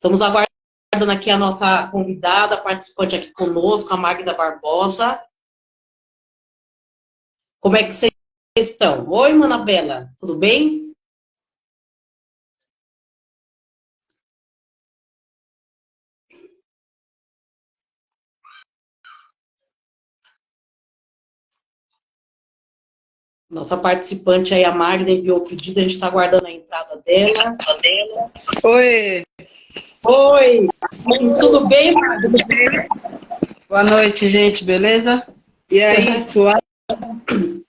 Estamos aguardando aqui a nossa convidada, participante aqui conosco, a Magda Barbosa. Como é que vocês estão? Oi, Manabela, tudo bem? Nossa participante aí, a Magda, enviou o pedido, a gente está aguardando a entrada dela. Oi! Oi! Tudo bem, Magda? Boa noite, gente, beleza? E aí, suave?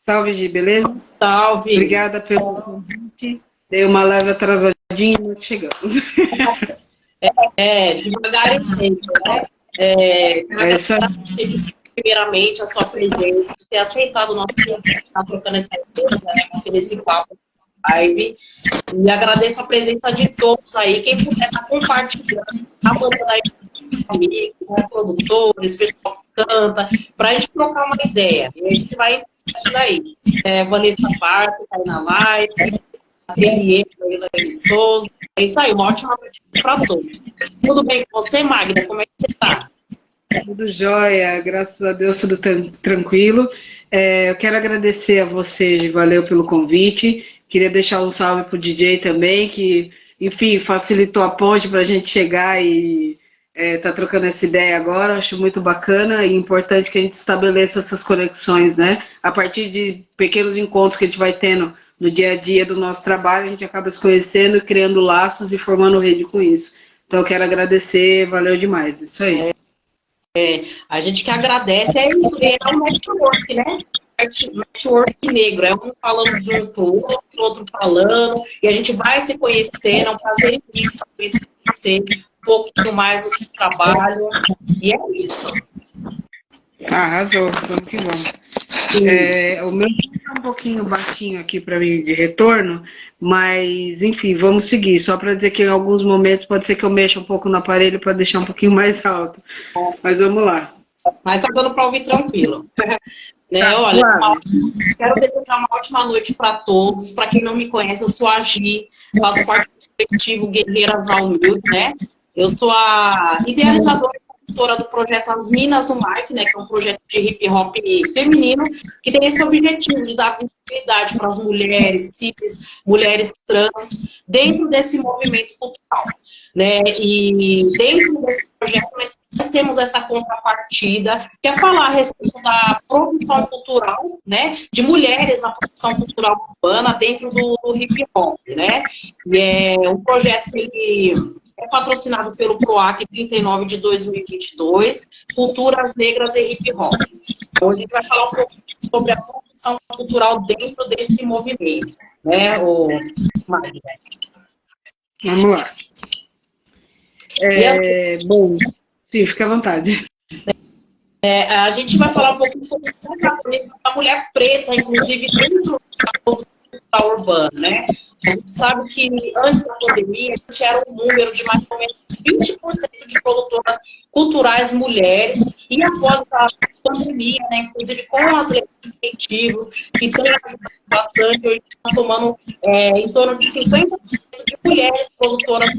Salve, Gi, beleza? Salve! Obrigada pelo convite. Dei uma leve atrasadinha, mas chegamos. Devagarinho, né? Isso aí. Primeiramente, a sua presença, ter aceitado o nosso convite, estar trocando essa ideia, né, ter esse papo live. E agradeço a presença de todos aí, quem puder estar compartilhando, tá mandando aí para amigos, né, produtores, pessoal que canta, para a gente trocar uma ideia. E a gente vai isso aí. Vanessa Barça está aí na live, a Eliane, Elaine Souza. É isso aí, uma ótima noite para todos. Tudo bem com você, Magda? Como é que você está? Tudo jóia, graças a Deus, tudo tranquilo. Eu quero agradecer a você, valeu pelo convite. Queria deixar um salve pro DJ também, que, enfim, facilitou a ponte para a gente chegar e tá trocando essa ideia agora. Acho muito bacana e importante que a gente estabeleça essas conexões, né? A partir de pequenos encontros que a gente vai tendo no dia a dia do nosso trabalho, a gente acaba se conhecendo, criando laços e formando rede com isso. Então, eu quero agradecer, valeu demais. Isso aí. A gente que agradece, é isso, é um network, né? Network negro, é um falando de um para o outro falando, e a gente vai se conhecendo, é um prazer imenso conhecer um pouquinho mais do seu trabalho, e é isso. Arrasou, vamos que vamos. O meu está um pouquinho baixinho aqui para mim de retorno, mas enfim, vamos seguir. Só para dizer que em alguns momentos pode ser que eu mexa um pouco no aparelho para deixar um pouquinho mais alto. Mas vamos lá. Mas está dando para ouvir tranquilo. Tá, olha, quero desejar uma ótima noite para todos. Para quem não me conhece, eu sou a Gi, faço parte do coletivo Guerreiras na Humilde, né? Eu sou a idealizadora e produtora do projeto As Minas do Mike, né? Que é um projeto de hip hop feminino que tem esse objetivo de dar visibilidade para as mulheres cis, mulheres trans, dentro desse movimento cultural, né? E dentro desse projeto nós temos essa contrapartida, que é falar a respeito da produção cultural, né, de mulheres na produção cultural urbana dentro do hip hop, né? E é um projeto que ele é patrocinado pelo PROAC 39 de 2022, Culturas Negras e Hip Hop, onde a gente vai falar um pouco sobre a produção cultural dentro desse movimento, né, Maria? Vamos lá. Bom, sim, fica à vontade. A gente vai falar um pouquinho sobre o protagonismo da mulher preta, inclusive dentro da produção cultural urbana, né? A gente sabe que antes da pandemia, a gente era um número de mais ou menos 20% de produtoras culturais mulheres, e após a pandemia, né, inclusive com as leis de incentivos, que têm ajudado bastante, hoje está somando em torno de 50% de mulheres produtoras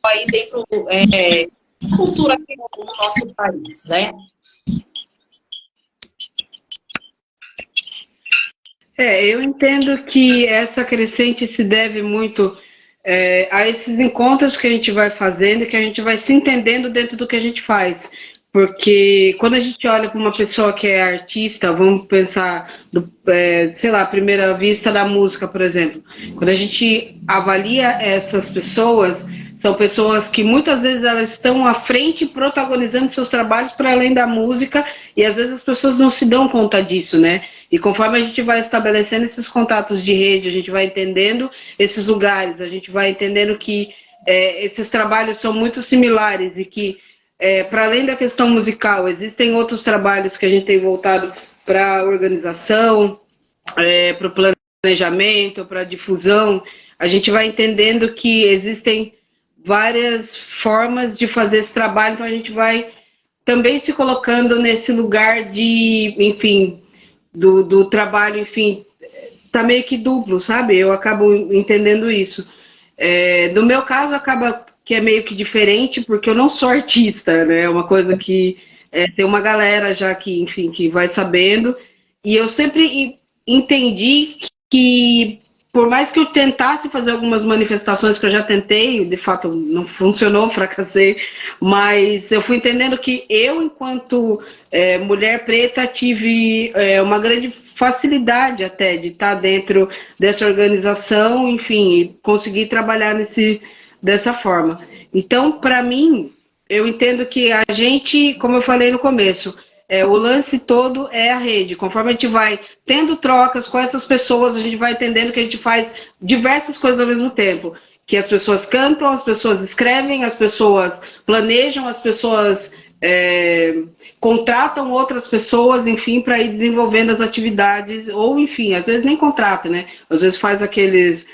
aí dentro da cultura aqui no nosso país, né? Eu entendo que essa crescente se deve muito a esses encontros que a gente vai fazendo, que a gente vai se entendendo dentro do que a gente faz. Porque quando a gente olha para uma pessoa que é artista, vamos pensar, sei lá, à primeira vista da música, por exemplo. Quando a gente avalia essas pessoas, são pessoas que muitas vezes elas estão à frente protagonizando seus trabalhos para além da música, e às vezes as pessoas não se dão conta disso, né? E conforme a gente vai estabelecendo esses contatos de rede, a gente vai entendendo esses lugares, a gente vai entendendo que esses trabalhos são muito similares e que, para além da questão musical, existem outros trabalhos que a gente tem voltado para a organização, para o planejamento, para a difusão. A gente vai entendendo que existem várias formas de fazer esse trabalho, então a gente vai também se colocando nesse lugar de, enfim, do trabalho, enfim, tá meio que duplo, sabe? Eu acabo entendendo isso. No meu caso, acaba que é meio que diferente, porque eu não sou artista, né? É uma coisa que tem uma galera já que, enfim, que vai sabendo. E eu sempre entendi que, por mais que eu tentasse fazer algumas manifestações que eu já tentei, de fato não funcionou, fracassei, mas eu fui entendendo que eu, enquanto mulher preta, tive uma grande facilidade até de estar dentro dessa organização, enfim, e conseguir trabalhar dessa forma. Então, para mim, eu entendo que a gente, como eu falei no começo, o lance todo é a rede. Conforme a gente vai tendo trocas com essas pessoas, a gente vai entendendo que a gente faz diversas coisas ao mesmo tempo. Que as pessoas cantam, as pessoas escrevem, as pessoas planejam, as pessoas contratam outras pessoas, enfim, para ir desenvolvendo as atividades, ou enfim, às vezes nem contrata, né? Às vezes faz aquelas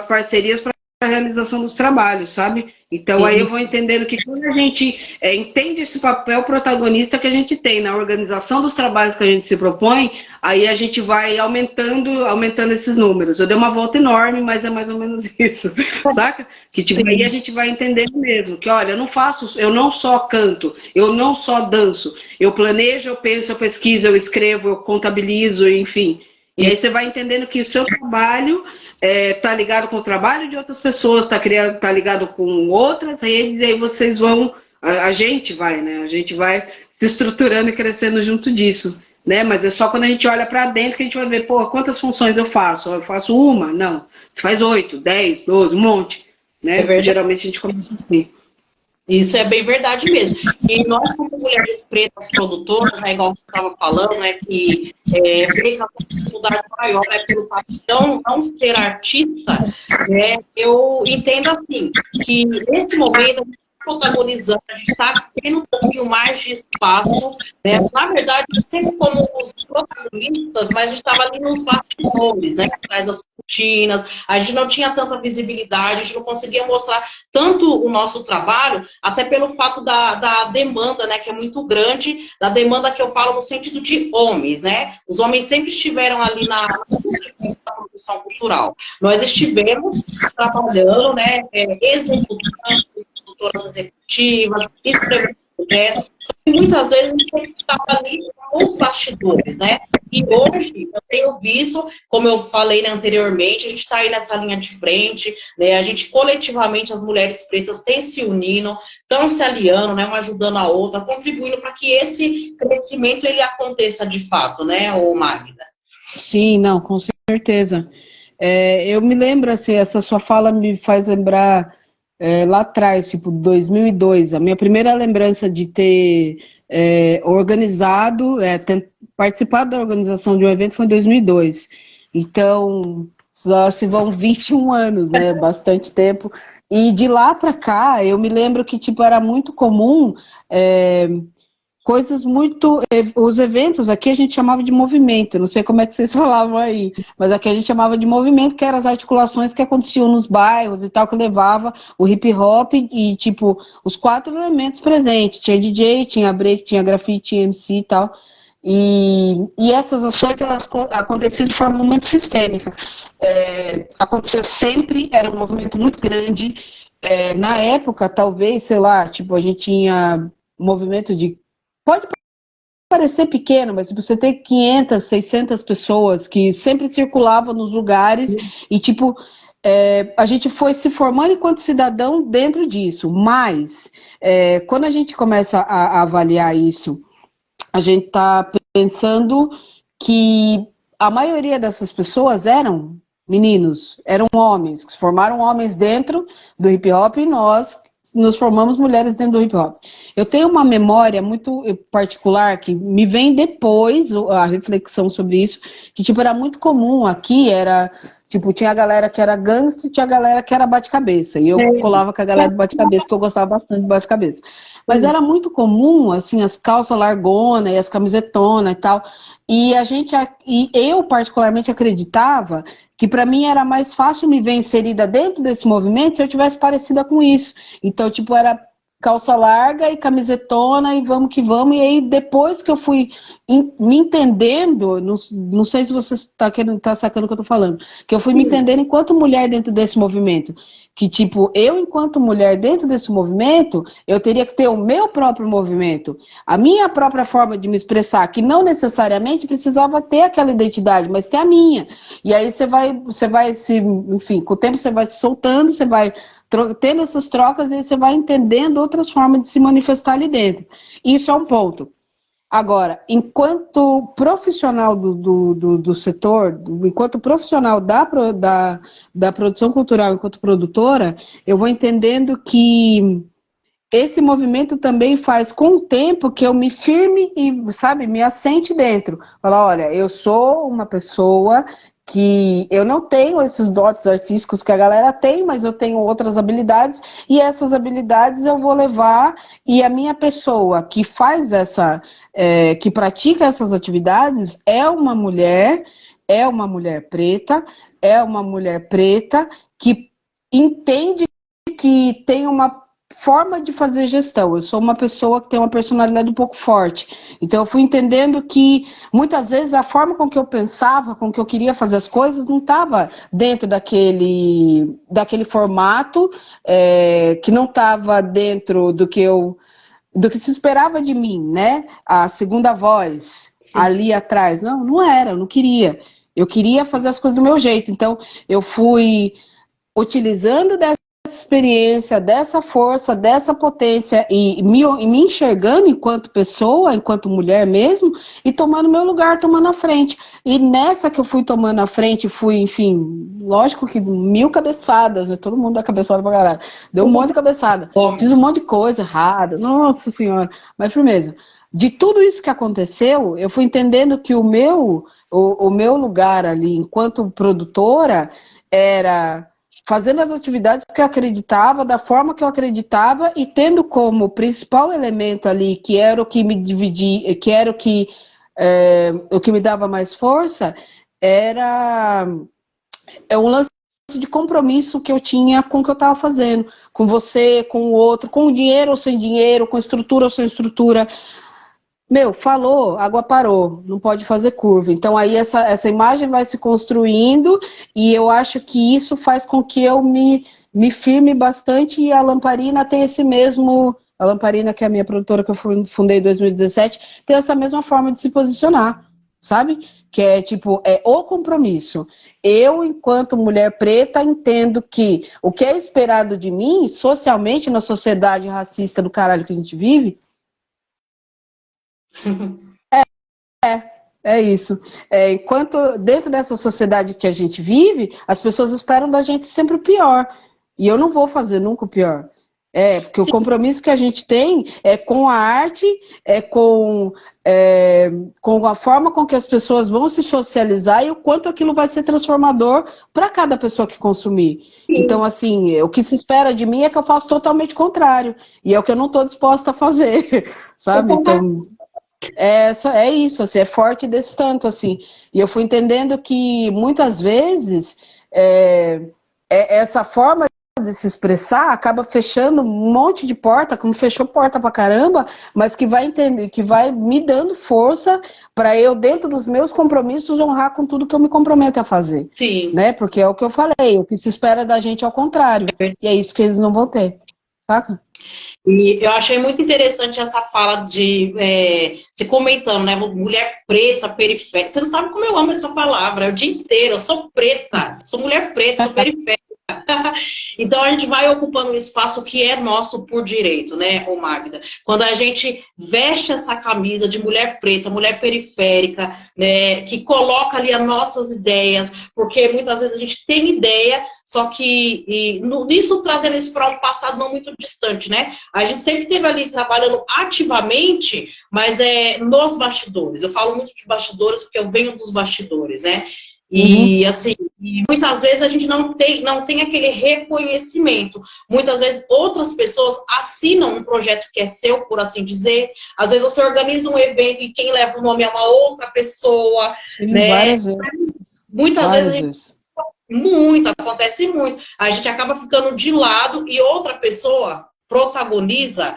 parcerias para a realização dos trabalhos, sabe? Então aí eu vou entendendo que quando a gente entende esse papel protagonista que a gente tem na organização dos trabalhos que a gente se propõe, aí a gente vai aumentando esses números. Eu dei uma volta enorme, mas é mais ou menos isso, saca? Que tipo, aí a gente vai entendendo mesmo, que olha, eu não só canto, eu não só danço, eu planejo, eu penso, eu pesquiso, eu escrevo, eu contabilizo, enfim. E aí você vai entendendo que o seu trabalho está ligado com o trabalho de outras pessoas, tá ligado com outras redes, e aí vocês vão, a gente vai, né? A gente vai se estruturando e crescendo junto disso, né? Mas é só quando a gente olha para dentro que a gente vai ver, pô, quantas funções eu faço? Eu faço uma? Não. Você faz 8, 10, 12, um monte, né? Geralmente a gente começa assim. Isso é bem verdade mesmo. E nós, como mulheres pretas produtoras, né, igual você estava falando, né, que veio a dificuldade maior, né, pelo fato de não ser artista, né, eu entendo assim, que nesse momento a gente está protagonizando, a gente está tendo um pouquinho mais de espaço, né, na verdade, sempre fomos os protagonistas, mas a gente estava ali nos bastidores, né, atrás das cortinas, a gente não tinha tanta visibilidade, a gente não conseguia mostrar tanto o nosso trabalho, até pelo fato da demanda, né, que é muito grande, da demanda que eu falo no sentido de homens, né? Os homens sempre estiveram ali na produção cultural. Nós estivemos trabalhando, né, executando, produtoras executivas, escrevendo projetos, muitas vezes a gente sempre estava ali nos bastidores, né? E hoje eu tenho visto, como eu falei anteriormente, a gente está aí nessa linha de frente, né? A gente coletivamente, as mulheres pretas, têm se unindo, estão se aliando, né? Uma ajudando a outra, contribuindo para que esse crescimento ele aconteça de fato, né, ô Magda? Sim, não, com certeza. Eu me lembro, assim, essa sua fala me faz lembrar lá atrás, tipo 2002, a minha primeira lembrança de ter organizado, participado da organização de um evento foi em 2002. Então, só se vão 21 anos, né? Bastante tempo. E de lá para cá, eu me lembro que tipo, era muito comum coisas muito... Os eventos aqui a gente chamava de movimento, não sei como é que vocês falavam aí, mas aqui a gente chamava de movimento, que eram as articulações que aconteciam nos bairros e tal, que levava o hip hop e, tipo, os 4 elementos presentes. Tinha DJ, tinha break, tinha grafite, tinha MC e tal. E essas ações, elas aconteciam de forma muito sistêmica. Aconteceu sempre, era um movimento muito grande. Na época, talvez, sei lá, tipo, a gente tinha um movimento de... Pode parecer pequeno, mas tipo, você tem 500, 600 pessoas que sempre circulavam nos lugares e, tipo, a gente foi se formando enquanto cidadão dentro disso. Mas, quando a gente começa a avaliar isso, a gente está pensando que a maioria dessas pessoas eram meninos, eram homens, que se formaram homens dentro do hip hop e nós nos formamos mulheres dentro do hip hop. Eu tenho uma memória muito particular que me vem depois a reflexão sobre isso, que tipo era muito comum aqui, era tipo, tinha a galera que era gangster e tinha a galera que era bate-cabeça. E eu colava com a galera do bate-cabeça, que eu gostava bastante de bate-cabeça. Mas era muito comum, assim, as calças largona e as camisetonas e tal. E eu particularmente acreditava que para mim era mais fácil me ver inserida dentro desse movimento se eu tivesse parecida com isso. Então, tipo, era calça larga e camisetona e vamos que vamos. E aí, depois que eu fui me entendendo, não sei se você tá sacando o que eu tô falando, que eu fui me entendendo enquanto mulher dentro desse movimento. Que, tipo, eu, enquanto mulher dentro desse movimento, eu teria que ter o meu próprio movimento, a minha própria forma de me expressar, que não necessariamente precisava ter aquela identidade, mas ter a minha. E aí você vai se, enfim, com o tempo você vai se soltando, você vai tendo essas trocas e você vai entendendo outras formas de se manifestar ali dentro. Isso é um ponto. Agora, enquanto profissional do setor, enquanto profissional da produção cultural, enquanto produtora, eu vou entendendo que esse movimento também faz com o tempo que eu me firme e, sabe, me assente dentro. Falar, olha, eu sou uma pessoa que eu não tenho esses dotes artísticos que a galera tem, mas eu tenho outras habilidades, e essas habilidades eu vou levar, e a minha pessoa que faz que pratica essas atividades é uma mulher preta, que entende que tem uma forma de fazer gestão. Eu sou uma pessoa que tem uma personalidade um pouco forte. Então eu fui entendendo que muitas vezes a forma com que eu pensava, com que eu queria fazer as coisas, não estava dentro daquele formato, que não estava dentro do que se esperava de mim, né? A segunda voz. Sim. Ali atrás. Não era, eu não queria. Eu queria fazer as coisas do meu jeito. Então eu fui utilizando dessa experiência, dessa força, dessa potência e me enxergando enquanto pessoa, enquanto mulher mesmo, e tomando meu lugar, tomando a frente. E nessa que eu fui tomando a frente, fui, enfim, lógico que 1000 cabeçadas, né? Todo mundo dá cabeçada pra caralho. Deu um monte de cabeçada. Fiz um monte de coisa errada, nossa senhora. Mas firmeza. De tudo isso que aconteceu, eu fui entendendo que o meu lugar ali, enquanto produtora, era fazendo as atividades que eu acreditava, da forma que eu acreditava, e tendo como principal elemento ali, que era o que me dividia, que era o que me dava mais força, era um lance de compromisso que eu tinha com o que eu estava fazendo, com você, com o outro, com dinheiro ou sem dinheiro, com estrutura ou sem estrutura. Meu, falou, água parou, não pode fazer curva. Então aí essa imagem vai se construindo, e eu acho que isso faz com que eu me firme bastante, e a Lamparina tem esse mesmo... A Lamparina, que é a minha produtora, que eu fundei em 2017, tem essa mesma forma de se posicionar, sabe? Que é tipo, o compromisso. Eu, enquanto mulher preta, entendo que o que é esperado de mim, socialmente, na sociedade racista do caralho que a gente vive, é isso. Enquanto dentro dessa sociedade que a gente vive, as pessoas esperam da gente sempre o pior. E eu não vou fazer nunca o pior. Porque Sim. O compromisso que a gente tem é com a arte, com a forma com que as pessoas vão se socializar, e o quanto aquilo vai ser transformador para cada pessoa que consumir. Sim. Então, assim, o que se espera de mim é que eu faça totalmente o contrário. E é o que eu não estou disposta a fazer, sabe? Então... É isso, assim, é forte desse tanto, assim. E eu fui entendendo que muitas vezes essa forma de se expressar acaba fechando um monte de porta, como fechou porta pra caramba, mas que vai entender, que vai me dando força para eu, dentro dos meus compromissos, honrar com tudo que eu me comprometo a fazer. Sim. Né? Porque é o que eu falei, o que se espera da gente é o contrário. E é isso que eles não vão ter. Saca? E eu achei muito interessante essa fala de você comentando, né? Mulher preta, periférica. Você não sabe como eu amo essa palavra, é o dia inteiro. Eu sou preta, sou mulher preta, sou periférica. Então a gente vai ocupando um espaço que é nosso por direito, né, ô Magda? Quando a gente veste essa camisa de mulher preta, mulher periférica, né, que coloca ali as nossas ideias, porque muitas vezes a gente tem ideia, só que nisso trazendo isso para um passado não muito distante, né? A gente sempre esteve ali trabalhando ativamente, mas nos bastidores. Eu falo muito de bastidores porque eu venho dos bastidores, né? E assim, muitas vezes a gente não tem aquele reconhecimento. Muitas vezes outras pessoas assinam um projeto que é seu, por assim dizer. Às vezes você organiza um evento e quem leva o nome é uma outra pessoa. Sim, né? Várias vezes. Muitas vezes acontece muito. A gente acaba ficando de lado e outra pessoa protagoniza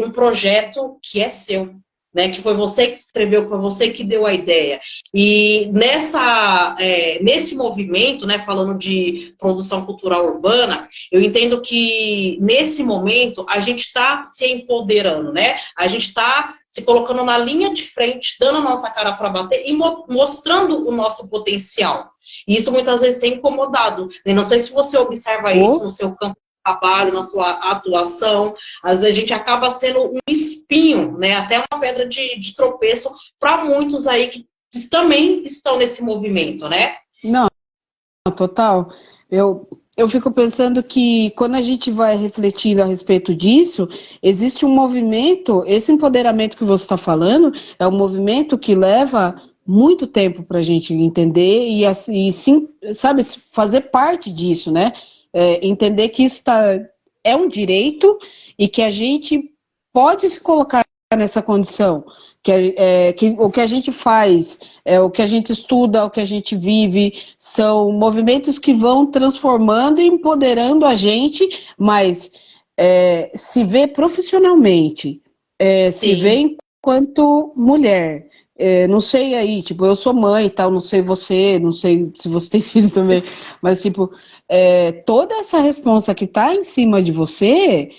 um projeto que é seu, né? Que foi você que escreveu, que foi você que deu a ideia. E nesse movimento, né, falando de produção cultural urbana, eu entendo que nesse momento a gente está se empoderando, né? A gente está se colocando na linha de frente, dando a nossa cara para bater e mostrando o nosso potencial. E isso muitas vezes tem incomodado. Eu não sei se você observa isso no seu campo de trabalho, na sua atuação. Às vezes a gente acaba sendo um espinho, né? Até uma pedra de tropeço para muitos aí que também estão nesse movimento, né? Não, total. Eu fico pensando que quando a gente vai refletindo a respeito disso, existe um movimento, esse empoderamento que você está falando, é um movimento que leva muito tempo para a gente entender e sim, sabe, fazer parte disso, né? Entender que isso é um direito e que a gente pode se colocar nessa condição. Que o que a gente faz, o que a gente estuda, o que a gente vive, são movimentos que vão transformando e empoderando a gente, mas se vê profissionalmente, se vê enquanto mulher. Não sei aí, tipo, eu sou mãe e tal, não sei você, não sei se você tem filhos também, mas tipo, toda essa responsa que está em cima de você,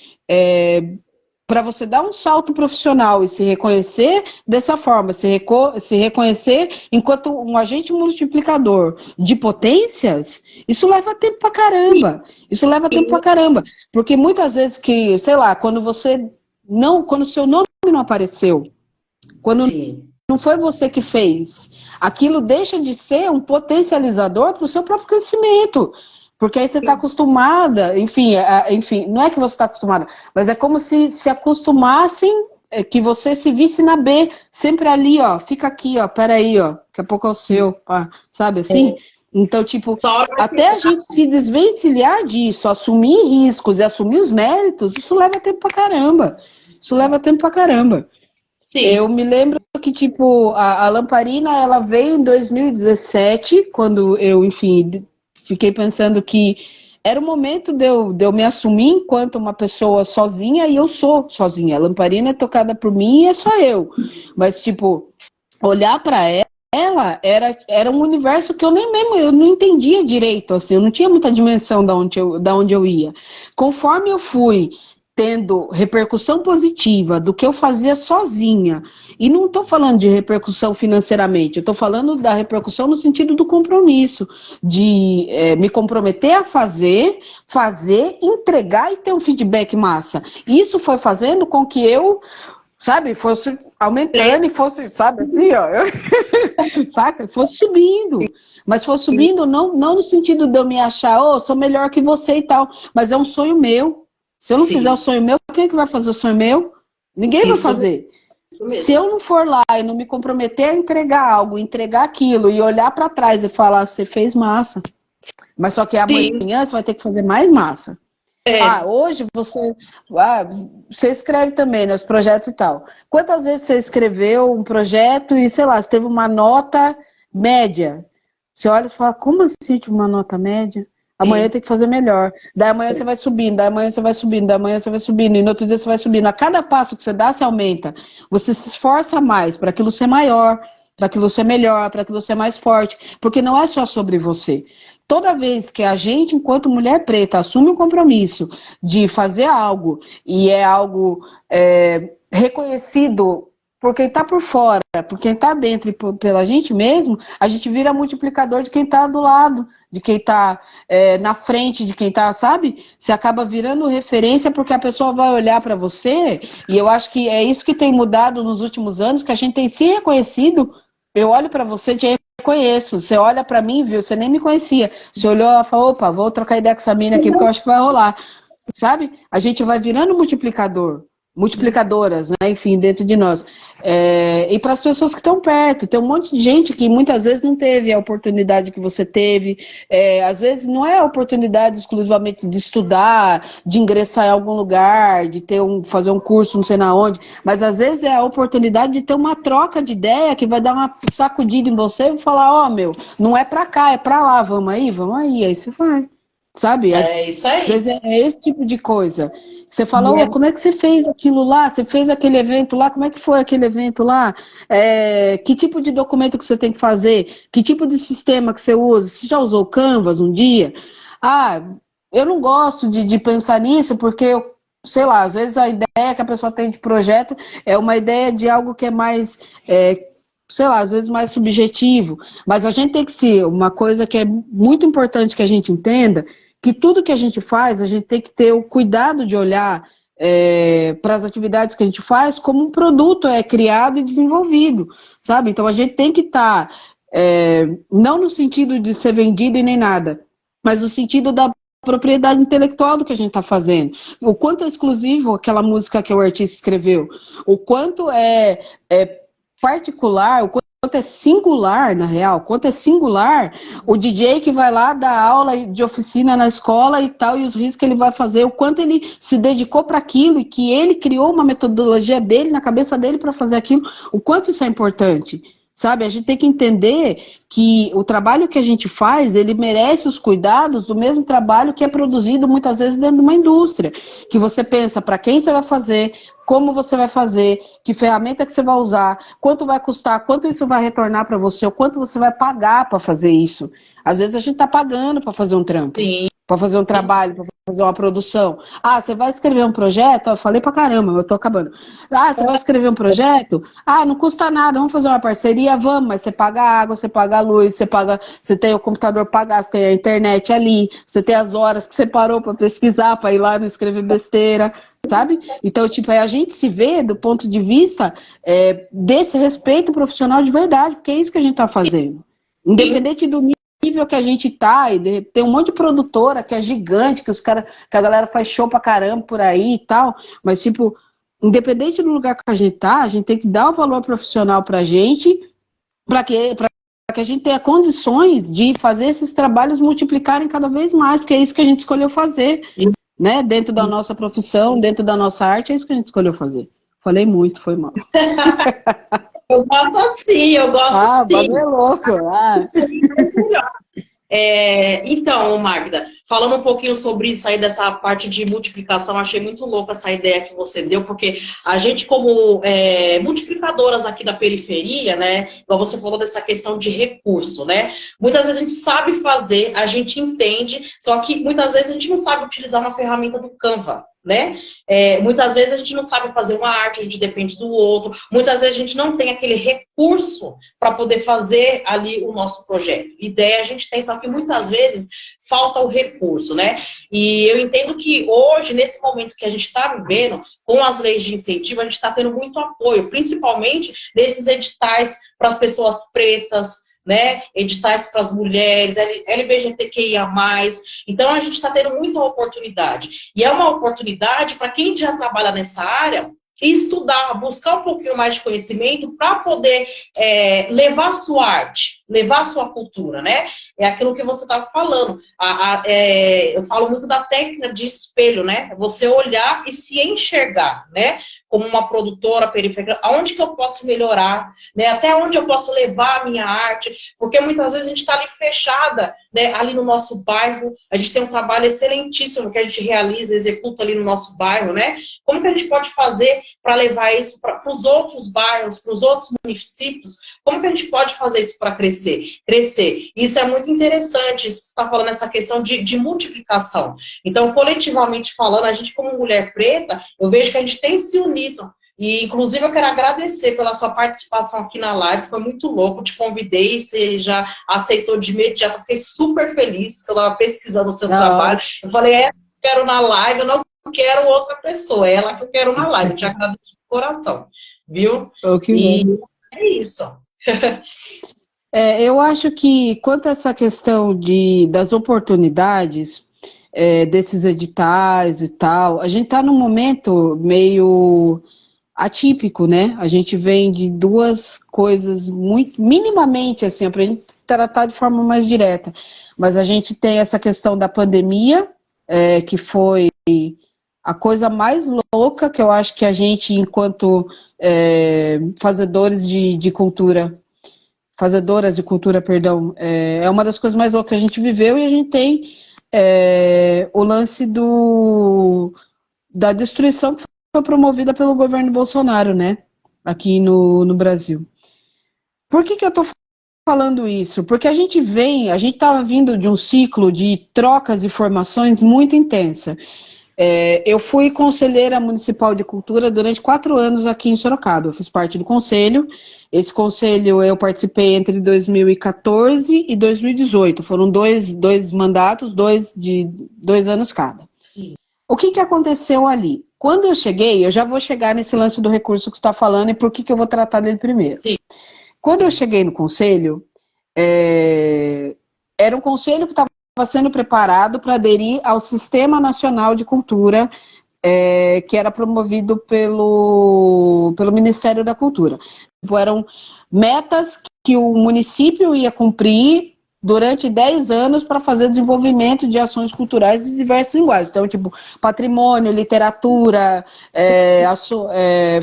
para você dar um salto profissional e se reconhecer dessa forma, se reconhecer enquanto um agente multiplicador de potências, isso leva tempo pra caramba. Isso leva tempo pra caramba. Porque muitas vezes que, sei lá, quando o seu nome não apareceu, quando não foi você que fez, aquilo deixa de ser um potencializador para o seu próprio crescimento. Porque aí você está acostumada, enfim, não é que você está acostumada, mas é como se acostumassem que você se visse na B, sempre ali, ó, fica aqui, ó, peraí, ó, daqui a pouco é o seu, sabe assim? Então, tipo, até a gente se desvencilhar disso, assumir riscos e assumir os méritos, isso leva tempo pra caramba. Isso leva tempo pra caramba. Sim. Eu me lembro que, tipo, a Lamparina, ela veio em 2017, quando eu, enfim, fiquei pensando que era o momento de eu me assumir enquanto uma pessoa sozinha, e eu sou sozinha. A Lamparina é tocada por mim e é só eu. Mas, tipo, olhar para ela era um universo que eu não entendia direito, assim, eu não tinha muita dimensão da onde eu ia. Conforme eu fui tendo repercussão positiva do que eu fazia sozinha, e não estou falando de repercussão financeiramente, eu estou falando da repercussão no sentido do compromisso, de me comprometer a fazer, entregar e ter um feedback massa. Isso foi fazendo com que eu, sabe, fosse aumentando e fosse, sabe, assim, ó, saca? Fosse subindo. Mas fosse subindo não no sentido de eu me achar, sou melhor que você e tal, mas é um sonho meu. Se eu não fizer o sonho meu, quem é que vai fazer o sonho meu? Ninguém vai fazer. Se eu não for lá e não me comprometer a entregar algo, entregar aquilo e olhar para trás e falar, você fez massa. Mas só que amanhã você vai ter que fazer mais massa. Hoje você escreve também, né, os projetos e tal. Quantas vezes você escreveu um projeto e, sei lá, você teve uma nota média? Você olha e fala, como assim uma nota média? Amanhã tem que fazer melhor. Daí amanhã você vai subindo, daí amanhã você vai subindo, daí amanhã você vai subindo, e no outro dia você vai subindo. A cada passo que você dá, você aumenta. Você se esforça mais para aquilo ser maior, para aquilo ser melhor, para aquilo ser mais forte. Porque não é só sobre você. Toda vez que a gente, enquanto mulher preta, assume um compromisso de fazer algo, e é algo reconhecido por quem está por fora, por quem está dentro e pela gente mesmo, a gente vira multiplicador de quem está do lado, de quem está na frente, de quem está, sabe? Você acaba virando referência porque a pessoa vai olhar para você, e eu acho que é isso que tem mudado nos últimos anos, que a gente tem se reconhecido. Eu olho para você, te reconheço. Você olha para mim, viu? Você nem me conhecia. Você olhou e falou, opa, vou trocar ideia com essa mina aqui, porque eu acho que vai rolar. Sabe? A gente vai virando multiplicadoras, né? Enfim, dentro de nós. E para as pessoas que estão perto, tem um monte de gente que muitas vezes não teve a oportunidade que você teve, às vezes não é a oportunidade exclusivamente de estudar, de ingressar em algum lugar, de fazer um curso não sei na onde, mas às vezes é a oportunidade de ter uma troca de ideia que vai dar uma sacudida em você e falar, meu, não é para cá, é para lá, vamos aí, aí você vai. Sabe? É isso aí. Às vezes é esse tipo de coisa. Você fala, oh, como é que você fez aquilo lá? Você fez aquele evento lá? Como é que foi aquele evento lá? Que tipo de documento que você tem que fazer? Que tipo de sistema que você usa? Você já usou Canvas um dia? Ah, eu não gosto de pensar nisso porque, sei lá, às vezes a ideia que a pessoa tem de projeto é uma ideia de algo que é mais, sei lá, às vezes mais subjetivo. Mas a gente tem que ser uma coisa que é muito importante que a gente entenda, que tudo que a gente faz, a gente tem que ter o cuidado de olhar para as atividades que a gente faz como um produto criado e desenvolvido, sabe? Então a gente tem que estar, não no sentido de ser vendido e nem nada, mas no sentido da propriedade intelectual do que a gente está fazendo. O quanto é exclusivo aquela música que o artista escreveu, o quanto é particular, o quanto é singular, na real, quanto é singular o DJ que vai lá dar aula de oficina na escola e tal, e os riscos que ele vai fazer, o quanto ele se dedicou para aquilo e que ele criou uma metodologia dele, na cabeça dele para fazer aquilo, o quanto isso é importante. Sabe, a gente tem que entender que o trabalho que a gente faz, ele merece os cuidados do mesmo trabalho que é produzido muitas vezes dentro de uma indústria, que você pensa para quem você vai fazer, como você vai fazer, que ferramenta que você vai usar, quanto vai custar, quanto isso vai retornar para você, o quanto você vai pagar para fazer isso. Às vezes a gente está pagando para fazer um trampo, para fazer um trabalho, para fazer uma produção. Ah, você vai escrever um projeto? Eu falei pra caramba, eu tô acabando. Ah, você vai escrever um projeto? Ah, não custa nada, vamos fazer uma parceria? Vamos, mas você paga a água, você paga a luz, você tem o computador pagar, você tem a internet ali, você tem as horas que você parou para pesquisar, para ir lá não escrever besteira, sabe? Então, tipo, a gente se vê do ponto de vista desse respeito profissional de verdade, porque é isso que a gente tá fazendo. Independente do nível que a gente tá, e tem um monte de produtora que é gigante, que a galera faz show pra caramba por aí e tal, mas tipo, independente do lugar que a gente tá, a gente tem que dar o valor profissional pra gente, para que a gente tenha condições de fazer esses trabalhos multiplicarem cada vez mais, porque é isso que a gente escolheu fazer, né? Dentro da nossa profissão, dentro da nossa arte, é isso que a gente escolheu fazer. Falei muito, foi mal. Eu gosto assim, eu gosto assim. Ah, é louco. Então, Magda, falando um pouquinho sobre isso aí, dessa parte de multiplicação, achei muito louca essa ideia que você deu, porque a gente, como multiplicadoras aqui da periferia, né, igual você falou dessa questão de recurso, né, muitas vezes a gente sabe fazer, a gente entende, só que muitas vezes a gente não sabe utilizar uma ferramenta do Canva, né? Muitas vezes a gente não sabe fazer uma arte, a gente depende do outro, muitas vezes a gente não tem aquele recurso para poder fazer ali o nosso projeto. Ideia a gente tem, só que muitas vezes falta o recurso, né? E eu entendo que hoje, nesse momento que a gente está vivendo, com as leis de incentivo, a gente está tendo muito apoio, principalmente nesses editais para as pessoas pretas, né? Editais para as mulheres, LGBTQIA+. Então, a gente está tendo muita oportunidade. E é uma oportunidade para quem já trabalha nessa área estudar, buscar um pouquinho mais de conhecimento para poder levar a sua arte, levar a sua cultura, né? É aquilo que você estava falando. Eu falo muito da técnica de espelho, né? Você olhar e se enxergar, né? Como uma produtora periférica, aonde que eu posso melhorar, né? Até onde eu posso levar a minha arte, porque muitas vezes a gente está ali fechada, né? Ali no nosso bairro, a gente tem um trabalho excelentíssimo que a gente realiza, executa ali no nosso bairro, né? Como que a gente pode fazer para levar isso para os outros bairros, para os outros municípios? Como que a gente pode fazer isso para crescer? Isso é muito interessante, isso que você está falando, essa questão de multiplicação. Então, coletivamente falando, a gente como mulher preta, eu vejo que a gente tem se unido. E, inclusive, eu quero agradecer pela sua participação aqui na live, foi muito louco, te convidei, você já aceitou de imediato, fiquei super feliz, que eu estava pesquisando o seu trabalho. Eu falei, eu quero na live, eu não quero outra pessoa, é ela que eu quero na live, eu te agradeço de coração, viu? E é isso. Eu acho que quanto a essa questão das oportunidades, desses editais e tal, a gente está num momento meio atípico, né? A gente vem de duas coisas muito, minimamente, assim, para a gente tratar de forma mais direta, mas a gente tem essa questão da pandemia, que foi a coisa mais louca que eu acho que a gente, enquanto fazedoras de cultura, perdão, é uma das coisas mais loucas que a gente viveu, e a gente tem o lance da destruição que foi promovida pelo governo Bolsonaro, né? Aqui no Brasil. Por que eu estou falando isso? Porque a gente estava vindo de um ciclo de trocas e formações muito intensa. Eu fui conselheira municipal de cultura durante 4 anos aqui em Sorocaba. Eu fiz parte do conselho. Esse conselho eu participei entre 2014 e 2018. Foram dois mandatos, 2 anos cada. Sim. O que aconteceu ali? Quando eu cheguei, eu já vou chegar nesse lance do recurso que você está falando e por que eu vou tratar dele primeiro. Sim. Quando eu cheguei no conselho, era um conselho que estava sendo preparado para aderir ao Sistema Nacional de Cultura, que era promovido pelo Ministério da Cultura. Eram metas que o município ia cumprir durante 10 anos para fazer desenvolvimento de ações culturais de diversas linguagens. Então, tipo, patrimônio, literatura,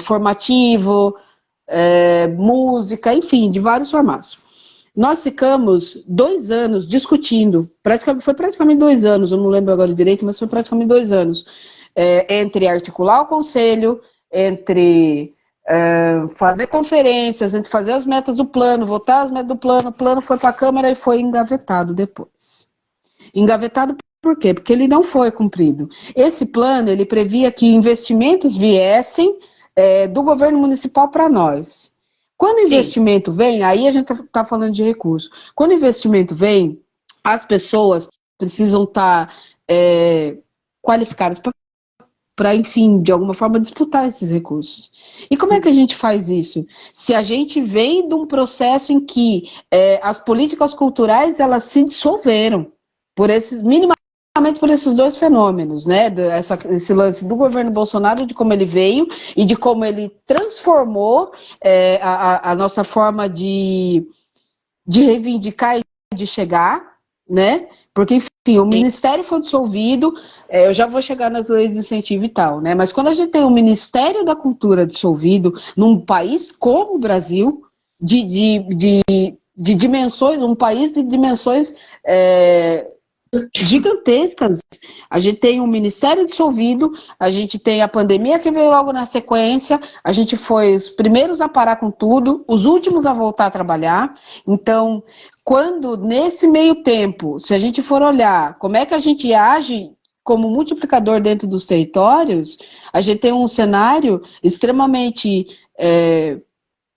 formativo, música, enfim, de vários formatos. Nós ficamos 2 anos discutindo, foi praticamente 2 anos, eu não lembro agora direito, mas foi praticamente 2 anos, entre articular o conselho, entre fazer conferências, entre fazer as metas do plano, votar as metas do plano, o plano foi para a Câmara e foi engavetado depois. Engavetado por quê? Porque ele não foi cumprido. Esse plano, ele previa que investimentos viessem do governo municipal para nós. Quando o investimento vem, aí a gente está falando de recurso. Quando o investimento vem, as pessoas precisam estar qualificadas para, enfim, de alguma forma, disputar esses recursos. E como é que a gente faz isso? Se a gente vem de um processo em que as políticas culturais, elas se dissolveram, minimamente por esses 2 fenômenos, né? Esse lance do governo Bolsonaro, de como ele veio e de como ele transformou a nossa forma de reivindicar e de chegar, né? Porque, enfim, o Ministério foi dissolvido, eu já vou chegar nas leis de incentivo e tal, né? Mas quando a gente tem o Ministério da Cultura dissolvido num país como o Brasil, de dimensões, um país de dimensões gigantescas, a gente tem um Ministério dissolvido, a gente tem a pandemia que veio logo na sequência, a gente foi os primeiros a parar com tudo, os últimos a voltar a trabalhar. Então, quando nesse meio tempo, se a gente for olhar como é que a gente age como multiplicador dentro dos territórios, a gente tem um cenário extremamente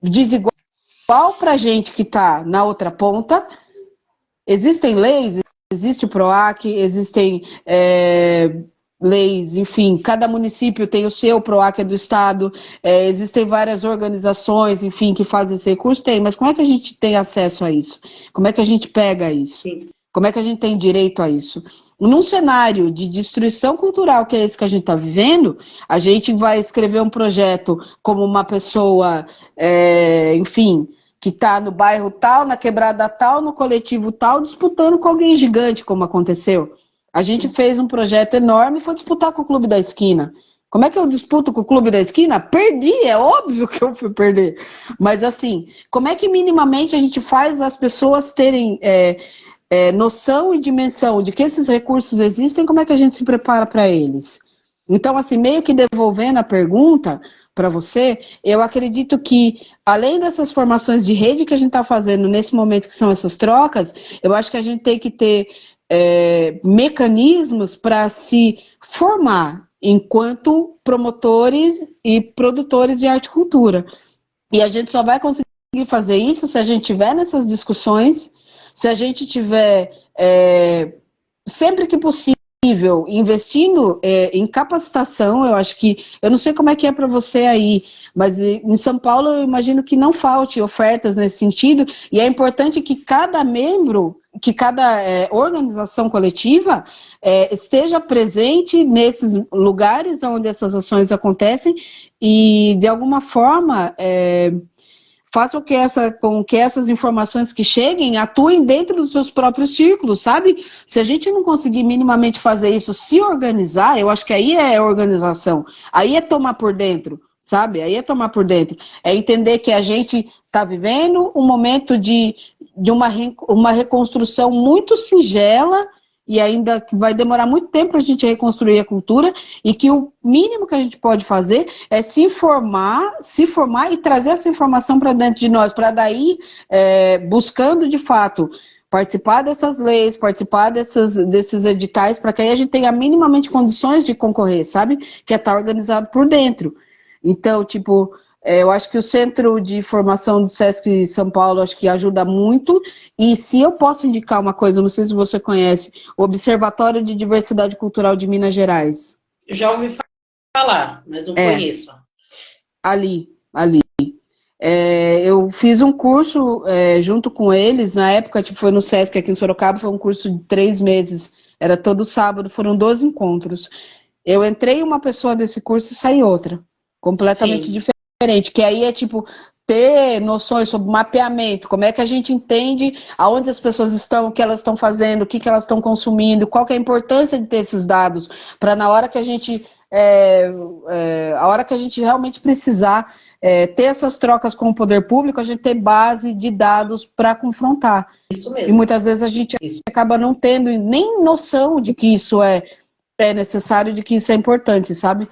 desigual para a gente que está na outra ponta. Existem leis, existe o PROAC, existem leis, enfim, cada município tem o seu, PROAC é do Estado, existem várias organizações, enfim, que fazem esse recurso, mas como é que a gente tem acesso a isso? Como é que a gente pega isso? Sim. Como é que a gente tem direito a isso? Num cenário de destruição cultural, que é esse que a gente está vivendo, a gente vai escrever um projeto como uma pessoa, enfim, que está no bairro tal, na quebrada tal, no coletivo tal, disputando com alguém gigante, como aconteceu. A gente fez um projeto enorme e foi disputar com o Clube da Esquina. Como é que eu disputo com o Clube da Esquina? Perdi, é óbvio que eu fui perder. Mas assim, como é que minimamente a gente faz as pessoas terem noção e dimensão de que esses recursos existem, como é que a gente se prepara para eles? Então, assim, meio que devolvendo a pergunta para você, eu acredito que, além dessas formações de rede que a gente está fazendo nesse momento, que são essas trocas, eu acho que a gente tem que ter mecanismos para se formar enquanto promotores e produtores de arte e cultura. E a gente só vai conseguir fazer isso se a gente tiver nessas discussões, se a gente tiver, sempre que possível, investindo em capacitação. Eu acho que, eu não sei como é que é para você aí, mas em São Paulo eu imagino que não falte ofertas nesse sentido, e é importante que cada membro, que cada organização coletiva esteja presente nesses lugares onde essas acontecem e, de alguma forma, façam com que essas informações que cheguem atuem dentro dos seus próprios círculos, sabe? Se a gente não conseguir minimamente fazer isso, se organizar, eu acho que aí é organização, aí é tomar por dentro, sabe? Aí é tomar por dentro, é entender que a gente está vivendo um momento de uma reconstrução muito singela e ainda vai demorar muito tempo para a gente reconstruir a cultura, e que o mínimo que a gente pode fazer é se informar e trazer essa informação para dentro de nós, para daí, buscando de fato participar dessas leis, participar desses editais, para que aí a gente tenha minimamente condições de concorrer, sabe? Que é estar organizado por dentro. Então, tipo, eu acho que o Centro de Formação do Sesc São Paulo, acho que ajuda muito. E se eu posso indicar uma coisa, não sei se você conhece, o Observatório de Diversidade Cultural de Minas Gerais. Já ouvi falar, mas não conheço. Ali. Eu fiz um curso junto com eles, na época, tipo, foi no Sesc aqui em Sorocaba, foi um curso de 3 meses, era todo sábado, foram 12 encontros. Eu entrei uma pessoa desse curso e saí outra, completamente diferente, que aí é tipo, ter noções sobre mapeamento, como é que a gente entende aonde as pessoas estão, o que elas estão fazendo, o que elas estão consumindo, qual que é a importância de ter esses dados, para na hora que a gente, a hora que a gente realmente precisar ter essas trocas com o poder público, a gente ter base de dados para confrontar. Isso mesmo. E muitas vezes a gente acaba não tendo nem noção de que isso é necessário, de que isso é importante, sabe?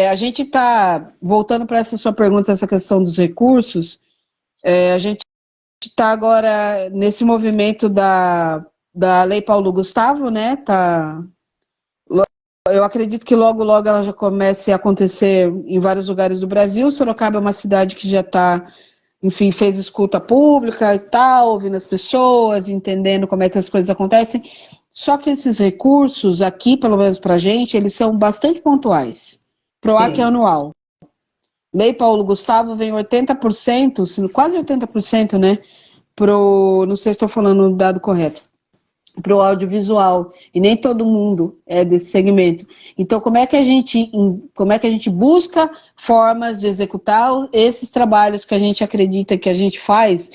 A gente está, voltando para essa sua pergunta, essa questão dos recursos, a gente está agora nesse movimento da Lei Paulo Gustavo, né? Eu acredito que logo, logo ela já comece a acontecer em vários lugares do Brasil. Sorocaba é uma cidade que já está, enfim, fez escuta pública e tal, ouvindo as pessoas, entendendo como é que as coisas acontecem. Só que esses recursos aqui, pelo menos para a gente, eles são bastante pontuais. PROAC é anual. Lei Paulo Gustavo vem 80%, quase 80%, né? Não sei se estou falando o dado correto, para o audiovisual, e nem todo mundo é desse segmento. Então, como é que a gente busca formas de executar esses trabalhos que a gente acredita que a gente faz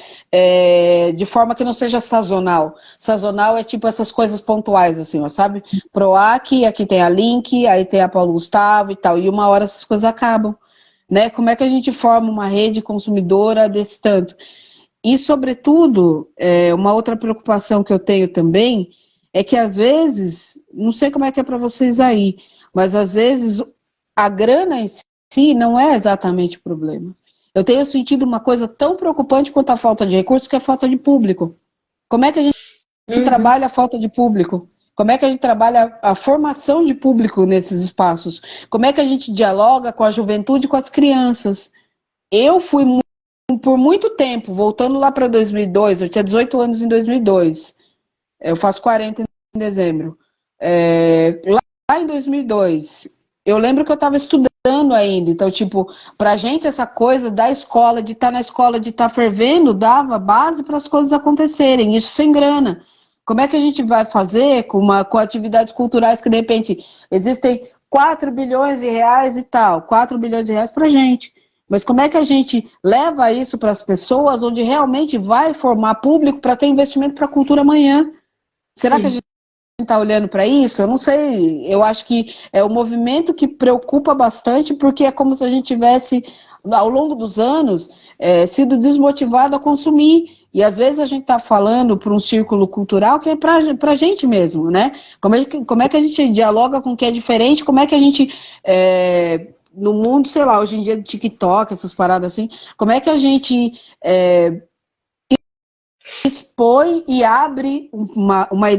de forma que não seja sazonal? Sazonal é tipo essas coisas pontuais, assim, ó, sabe? PROAC, aqui tem a Link, aí tem a Paulo Gustavo e tal, e uma hora essas coisas acabam, né? Como é que a gente forma uma rede consumidora desse tanto? E, sobretudo, uma outra preocupação que eu tenho também é que, às vezes, não sei como é que é para vocês aí, mas, às vezes, a grana em si não é exatamente o problema. Eu tenho sentido uma coisa tão preocupante quanto a falta de recursos, que é a falta de público. Como é que a gente trabalha a falta de público? Como é que a gente trabalha a formação de público nesses espaços? Como é que a gente dialoga com a juventude e com as crianças? Eu fui por muito tempo, voltando lá para 2002, eu tinha 18 anos em 2002, eu faço 40 em dezembro. Lá em 2002, eu lembro que eu estava estudando ainda, então, tipo, pra gente essa coisa da escola, de estar na escola, de estar fervendo, dava base para as coisas acontecerem, isso sem grana. Como é que a gente vai fazer com atividades culturais que, de repente, existem 4 bilhões de reais e tal, 4 bilhões de reais pra gente. Mas como é que a gente leva isso para as pessoas, onde realmente vai formar público para ter investimento para a cultura amanhã? Será que a gente está olhando para isso? Eu não sei. Eu acho que é um movimento que preocupa bastante, porque é como se a gente tivesse, ao longo dos anos, sido desmotivado a consumir. E às vezes a gente está falando para um círculo cultural que é para a gente mesmo, né? Como é que a gente dialoga com o que é diferente? Como é que a gente... no mundo, sei lá, hoje em dia do TikTok, essas paradas assim, como é que a gente expõe e abre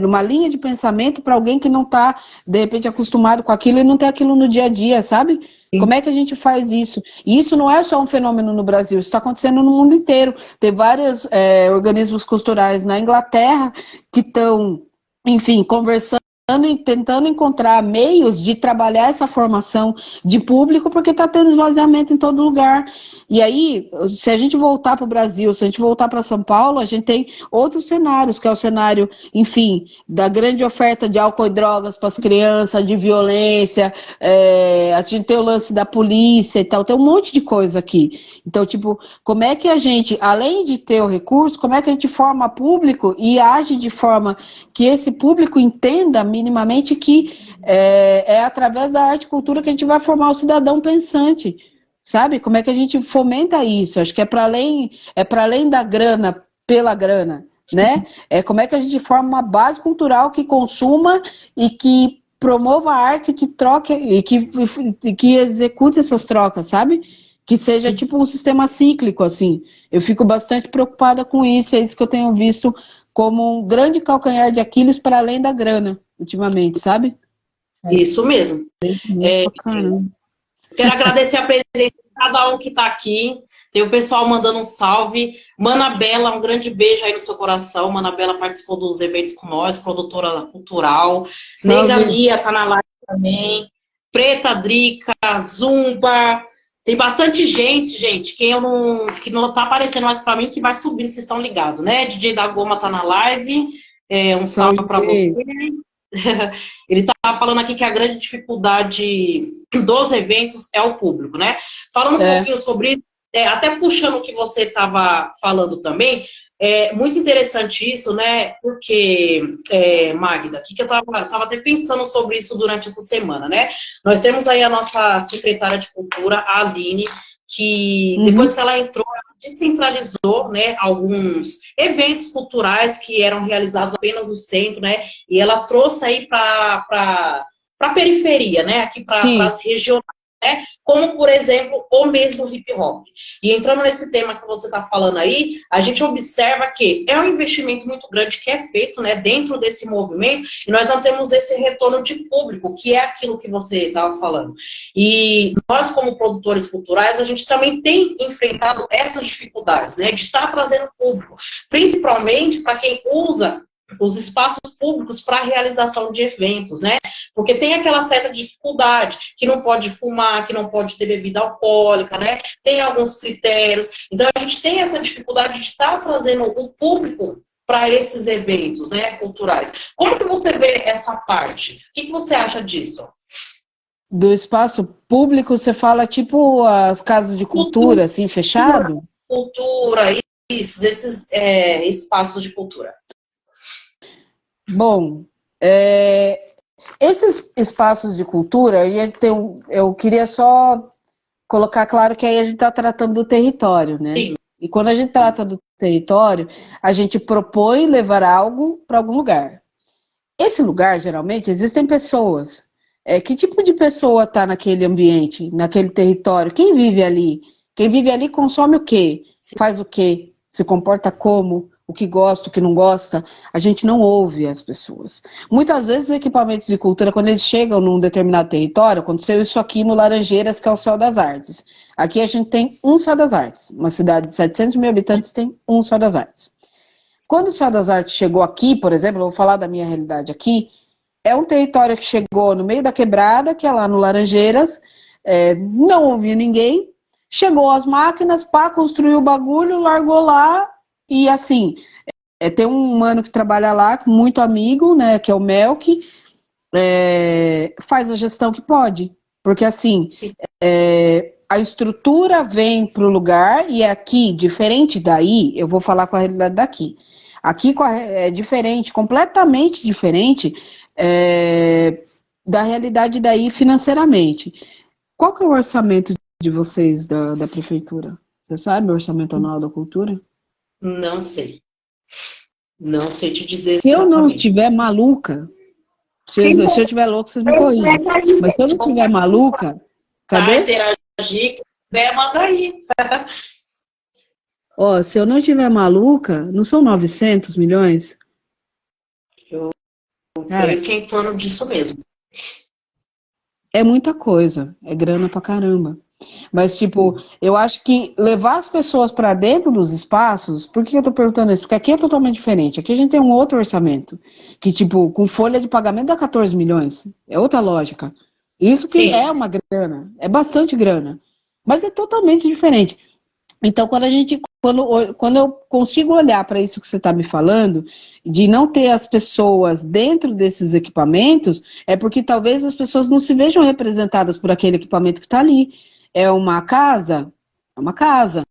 uma linha de pensamento para alguém que não está, de repente, acostumado com aquilo e não tem aquilo no dia a dia, sabe? Sim. Como é que a gente faz isso? E isso não é só um fenômeno no Brasil, isso está acontecendo no mundo inteiro. Tem vários organismos culturais na Inglaterra que estão, enfim, conversando e tentando encontrar meios de trabalhar essa formação de público, porque está tendo esvaziamento em todo lugar. E aí, se a gente voltar para o Brasil, se a gente voltar para São Paulo, a gente tem outros cenários, que é o cenário, enfim, da grande oferta de álcool e drogas para as crianças, de violência, a gente tem o lance da polícia e tal, tem um monte de coisa aqui. Então, tipo, como é que a gente, além de ter o recurso, como é que a gente forma público e age de forma que esse público entenda minimamente que é através da arte e cultura que a gente vai formar o cidadão pensante, sabe? Como é que a gente fomenta isso? Acho que é para além da grana pela grana, né? Como é que a gente forma uma base cultural que consuma e que promova a arte, que troque e que execute essas trocas, sabe? Que seja tipo um sistema cíclico, assim. Eu fico bastante preocupada com isso, é isso que eu tenho visto como um grande calcanhar de Aquiles para além da grana, ultimamente, sabe? Isso mesmo. Caramba. Quero agradecer a presença de cada um que está aqui. Tem o pessoal mandando um salve. Mana Bela, um grande beijo aí no seu coração. Mana Bela participou dos eventos com nós, produtora cultural. Negra Lia está na live também. Preta Drica, Zumba. Tem bastante gente, que não tá aparecendo mais para mim, que vai subindo, vocês estão ligados, né? DJ da Goma tá na live. Um salve para você. Ele tá falando aqui que a grande dificuldade dos eventos é o público, né? Falando um pouquinho sobre isso, até puxando o que você estava falando também, é muito interessante isso, né? Porque, Magda, que eu tava até pensando sobre isso durante essa semana, né? Nós temos aí a nossa secretária de Cultura, a Aline, que depois que ela entrou, ela descentralizou, né, alguns eventos culturais que eram realizados apenas no centro, né? E ela trouxe aí para a periferia, né? Aqui para as regionais. Né? Como, por exemplo, o mês do hip hop. E entrando nesse tema que você está falando aí, a gente observa que é um investimento muito grande que é feito, né, dentro desse movimento, e nós não temos esse retorno de público, que é aquilo que você estava falando. E nós, como produtores culturais, a gente também tem enfrentado essas dificuldades, né, de estar trazendo público, principalmente para quem usa os espaços públicos para a realização de eventos, né? Porque tem aquela certa dificuldade, que não pode fumar, que não pode ter bebida alcoólica, né? Tem alguns critérios. Então, a gente tem essa dificuldade de estar trazendo o público para esses eventos, né, culturais. Como que você vê essa parte? O que você acha disso? Do espaço público, você fala tipo as casas de cultura, assim, fechado? Cultura, isso, desses espaços de cultura. Bom, esses espaços de cultura, eu queria só colocar claro que aí a gente está tratando do território, né? Sim. E quando a gente trata do território, a gente propõe levar algo para algum lugar. Esse lugar, geralmente, existem pessoas. Que tipo de pessoa está naquele ambiente, naquele território? Quem vive ali? Quem vive ali consome o quê? Faz o quê? Se comporta como? O que gosta, o que não gosta, a gente não ouve as pessoas. Muitas vezes os equipamentos de cultura, quando eles chegam num determinado território, aconteceu isso aqui no Laranjeiras, que é o Céu das Artes. Aqui a gente tem um Céu das Artes. Uma cidade de 700 mil habitantes tem um Céu das Artes. Quando o Céu das Artes chegou aqui, por exemplo, eu vou falar da minha realidade aqui, é um território que chegou no meio da quebrada, que é lá no Laranjeiras, não ouvia ninguém, chegou as máquinas, construiu o bagulho, largou lá. E assim, tem um mano que trabalha lá, muito amigo, né, que é o Melk, faz a gestão que pode. Porque assim, a estrutura vem para o lugar e aqui, diferente daí, eu vou falar com a realidade daqui. Aqui é diferente, completamente diferente da realidade daí financeiramente. Qual que é o orçamento de vocês da prefeitura? Você sabe o orçamento anual da cultura? Não sei. Não sei te dizer. Se eu não estiver maluca, se eu estiver louca, vocês me corrigem. Mas se eu não estiver maluca, cadê? Interagir, manda aí. Se eu não estiver maluca, não são 900 milhões? Eu creio que é em torno disso mesmo. É muita coisa, é grana pra caramba. Mas, tipo, eu acho que levar as pessoas para dentro dos espaços, por que eu tô perguntando isso? Porque aqui é totalmente diferente. Aqui a gente tem um outro orçamento, que, tipo, com folha de pagamento dá 14 milhões. É outra lógica. Isso que é uma grana, é bastante grana. Mas é totalmente diferente. Então, quando eu consigo olhar para isso que você está me falando, de não ter as pessoas dentro desses equipamentos, é porque talvez as pessoas não se vejam representadas por aquele equipamento que está ali. É uma casa? É uma casa.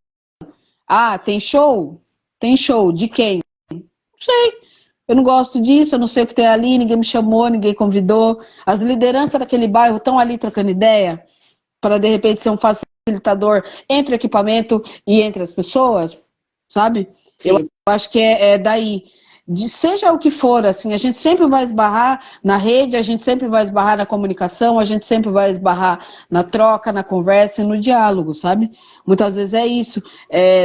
Ah, tem show? Tem show. De quem? Não sei. Eu não gosto disso, eu não sei o que tem ali, ninguém me chamou, ninguém convidou. As lideranças daquele bairro estão ali trocando ideia para, de repente, ser um facilitador entre o equipamento e entre as pessoas, sabe? Sim. Eu acho que é daí. Seja o que for, assim, a gente sempre vai esbarrar na rede, a gente sempre vai esbarrar na comunicação, a gente sempre vai esbarrar na troca, na conversa e no diálogo, sabe? Muitas vezes é isso.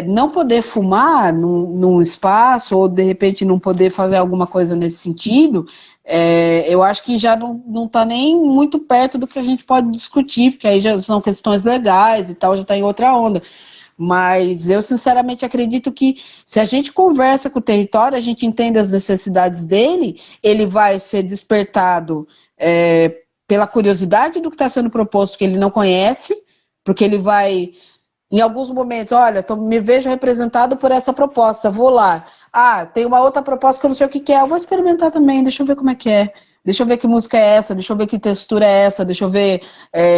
Não poder fumar num espaço, ou de repente não poder fazer alguma coisa nesse sentido, eu acho que já não está nem muito perto do que a gente pode discutir, porque aí já são questões legais e tal, já está em outra onda. Mas eu, sinceramente, acredito que se a gente conversa com o território, a gente entende as necessidades dele, ele vai ser despertado pela curiosidade do que está sendo proposto, que ele não conhece, porque ele vai, em alguns momentos, olha, me vejo representado por essa proposta, vou lá. Ah, tem uma outra proposta que eu não sei o que é, eu vou experimentar também, deixa eu ver como é que é. Deixa eu ver que música é essa, deixa eu ver que textura é essa, deixa eu ver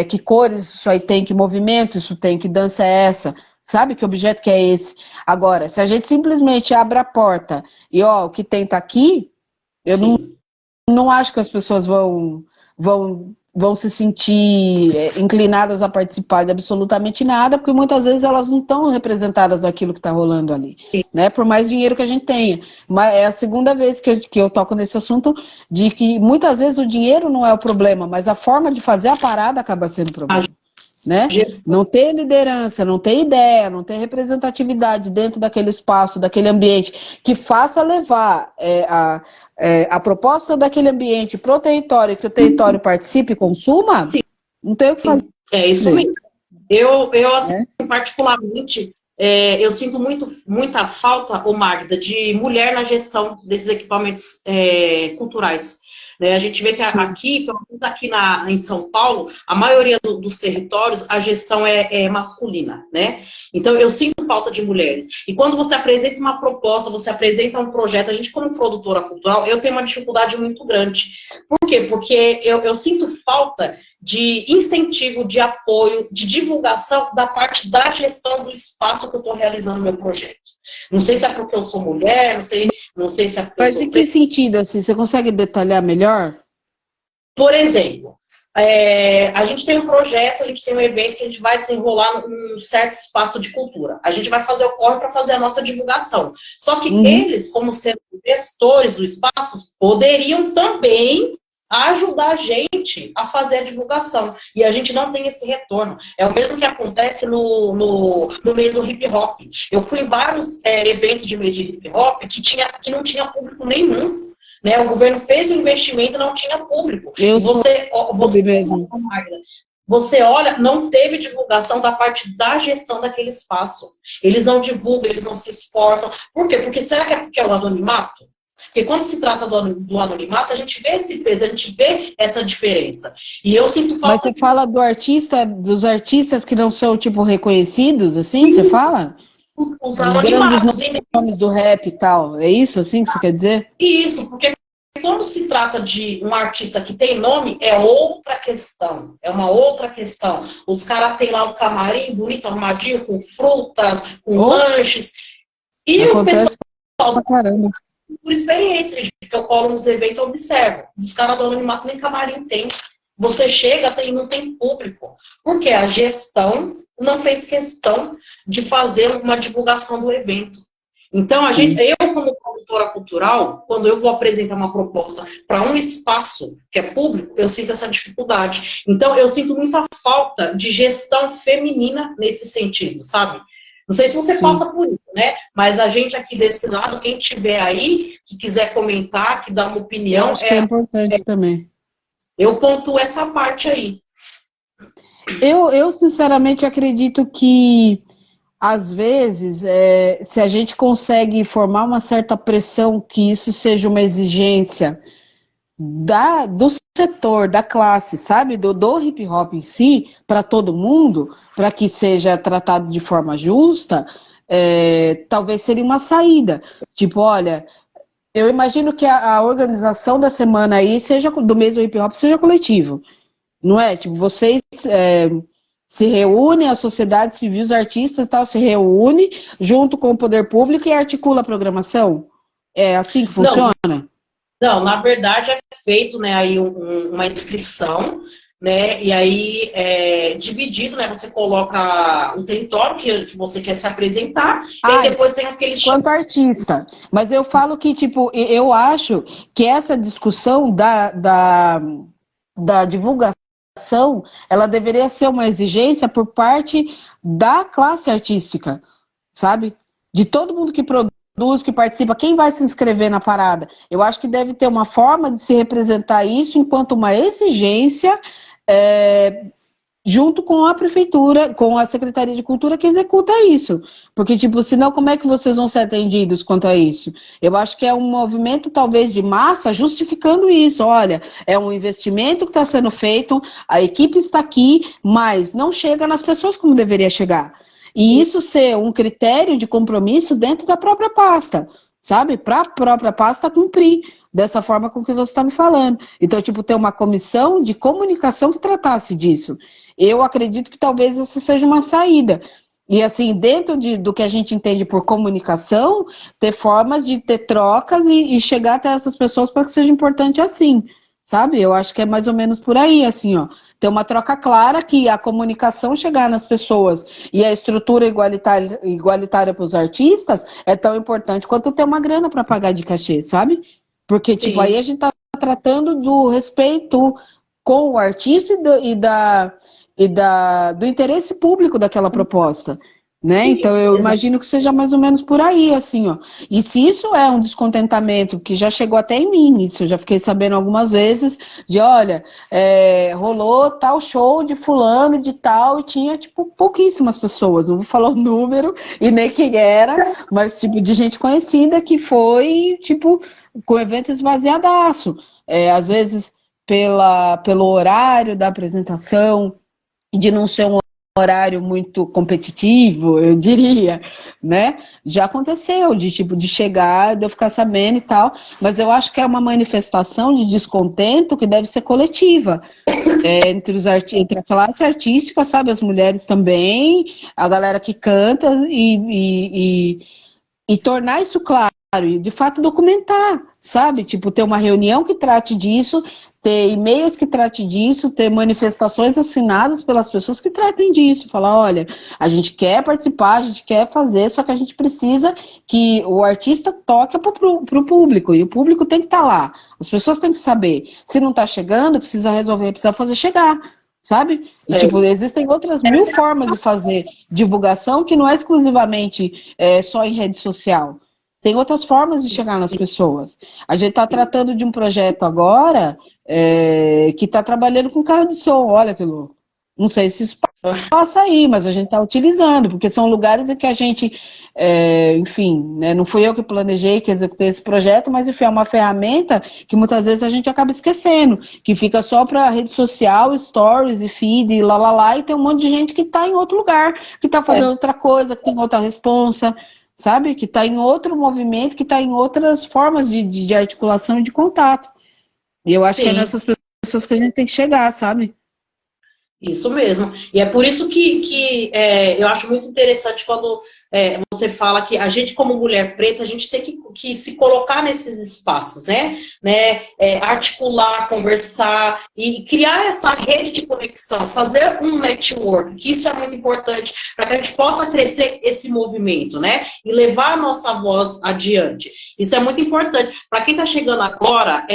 que cores isso aí tem, que movimento isso tem, que dança é essa. Sabe que objeto que é esse? Agora, se a gente simplesmente abre a porta e, ó, o que tem tá aqui, eu não acho que as pessoas vão se sentir inclinadas a participar de absolutamente nada, porque muitas vezes elas não estão representadas naquilo que está rolando ali, né? Por mais dinheiro que a gente tenha. Mas é a segunda vez que eu toco nesse assunto, de que muitas vezes o dinheiro não é o problema, mas a forma de fazer a parada acaba sendo o problema. Né? Não ter liderança, não ter ideia, não ter representatividade dentro daquele espaço, daquele ambiente, que faça levar a proposta daquele ambiente para o território, que o território participe e consuma, não tem o que fazer. É isso mesmo. Eu assim, particularmente, eu sinto muita falta, Magda, de mulher na gestão desses equipamentos culturais. A gente vê que aqui, pelo menos aqui em São Paulo, a maioria dos territórios, a gestão é masculina, né? Então, eu sinto falta de mulheres. E quando você apresenta uma proposta, você apresenta um projeto, a gente como produtora cultural, eu tenho uma dificuldade muito grande. Por quê? Porque eu sinto falta de incentivo, de apoio, de divulgação da parte da gestão do espaço que eu estou realizando no meu projeto. Não sei se é porque eu sou mulher, não sei se a pessoa... Mas em que sentido, assim? Você consegue detalhar melhor? Por exemplo, a gente tem um projeto, a gente tem um evento que a gente vai desenrolar num certo espaço de cultura. A gente vai fazer o corre para fazer a nossa divulgação. Só que eles, como sendo gestores do espaço, poderiam também ajudar a gente a fazer a divulgação. E a gente não tem esse retorno. É o mesmo que acontece no mês do hip hop. Eu fui em vários eventos de mês de hip hop que não tinha público nenhum. Né? O governo fez o investimento e não tinha público. Você olha, não teve divulgação da parte da gestão daquele espaço. Eles não divulgam, eles não se esforçam. Por quê? Porque será que é porque é o anonimato? Porque quando se trata do anonimato, a gente vê esse peso, a gente vê essa diferença. E eu sinto falta... Mas você fala dos artistas que não são, tipo, reconhecidos, assim? Você fala? Os anonimatos. Grandes nomes do rap e tal. É isso, assim, que você quer dizer? Isso, porque quando se trata de um artista que tem nome, é outra questão. É uma outra questão. Os caras têm lá um camarim bonito, arrumadinho, com frutas, com lanches. E o pessoal... Caramba. Por experiência, gente, que eu colo nos eventos e observo. Os caras do anonimato nem camarim tem. Você chega e não tem público. Porque a gestão não fez questão de fazer uma divulgação do evento. Então, eu, como produtora cultural, quando eu vou apresentar uma proposta para um espaço que é público, eu sinto essa dificuldade. Então, eu sinto muita falta de gestão feminina nesse sentido, sabe? Não sei se você passa por isso, né? Mas a gente aqui desse lado, quem tiver aí, que quiser comentar, que dá uma opinião... Acho que é importante também. Eu pontuo essa parte aí. Eu sinceramente acredito que, às vezes, se a gente consegue formar uma certa pressão, que isso seja uma exigência do setor, da classe, sabe? Do hip hop em si, para todo mundo, para que seja tratado de forma justa, talvez seria uma saída. Tipo, olha, eu imagino que a organização da semana aí, seja do mês do hip hop, seja coletivo. Não é? Tipo, vocês se reúnem, a sociedade civil, os artistas tal, se reúne junto com o poder público e articula a programação? É assim que funciona? Não, na verdade é feito, né, aí uma inscrição, né? E aí, dividido, né? Você coloca o território que você quer se apresentar, e aí depois tem aqueles... Quanto artista. Mas eu falo que, tipo, eu acho que essa discussão da divulgação, ela deveria ser uma exigência por parte da classe artística, sabe? De todo mundo que produz, que participa, quem vai se inscrever na parada. Eu acho que deve ter uma forma de se representar isso enquanto uma exigência, junto com a prefeitura, com a Secretaria de Cultura que executa isso. Porque, tipo, senão como é que vocês vão ser atendidos quanto a isso? Eu acho que é um movimento, talvez, de massa, justificando isso. Olha, é um investimento que está sendo feito, a equipe está aqui, mas não chega nas pessoas como deveria chegar. E isso ser um critério de compromisso dentro da própria pasta, sabe? Para a própria pasta cumprir dessa forma com que você está me falando. Então, tipo, ter uma comissão de comunicação que tratasse disso. Eu acredito que talvez essa seja uma saída. E, assim, dentro do que a gente entende por comunicação, ter formas de ter trocas e chegar até essas pessoas para que seja importante assim, sabe? Eu acho que é mais ou menos por aí, assim, ó. Ter uma troca clara que a comunicação chegar nas pessoas e a estrutura igualitária para os artistas é tão importante quanto ter uma grana para pagar de cachê, sabe? Porque, tipo, aí a gente tá tratando do respeito com o artista do interesse público daquela proposta, né? Então, eu imagino que seja mais ou menos por aí, assim, ó. E se isso é um descontentamento, que já chegou até em mim, isso eu já fiquei sabendo algumas vezes, de, olha, rolou tal show de fulano, de tal, e tinha, tipo, pouquíssimas pessoas, não vou falar o número e nem quem era, mas, tipo, de gente conhecida que foi, tipo, com evento esvaziadaço. Às vezes, pelo horário da apresentação, de não ser um horário muito competitivo, eu diria, né? Já aconteceu de chegar, de eu ficar sabendo e tal, mas eu acho que é uma manifestação de descontento que deve ser coletiva, entre a classe artística, sabe? As mulheres também, a galera que canta e tornar isso claro, e de fato documentar, sabe? Tipo, ter uma reunião que trate disso, ter e-mails que trate disso, ter manifestações assinadas pelas pessoas que tratem disso. Falar, olha, a gente quer participar, a gente quer fazer, só que a gente precisa que o artista toque para o público, e o público tem que estar lá. As pessoas têm que saber. Se não está chegando, precisa resolver, precisa fazer chegar. Sabe? E, tipo, existem outras 1000 formas de fazer divulgação que não é exclusivamente só em rede social. Tem outras formas de chegar nas pessoas. A gente está tratando de um projeto agora que está trabalhando com carro de som. Olha que louco. Não sei se isso passa aí, mas a gente está utilizando, porque são lugares em que a gente, enfim, né, não fui eu que planejei, que executei esse projeto, mas enfim, é uma ferramenta que muitas vezes a gente acaba esquecendo, que fica só para rede social, stories e feed, e lá, e tem um monte de gente que está em outro lugar, que está fazendo outra coisa, que tem outra responsa, sabe? Que está em outro movimento, que está em outras formas de articulação e de contato. E eu acho que é nessas pessoas que a gente tem que chegar, sabe? Isso mesmo. E é por isso que eu acho muito interessante quando você fala que a gente, como mulher preta, a gente tem que se colocar nesses espaços, né? Articular, conversar e criar essa rede de conexão, fazer um network, que isso é muito importante para que a gente possa crescer esse movimento, né? E levar a nossa voz adiante. Isso é muito importante. Para quem está chegando agora,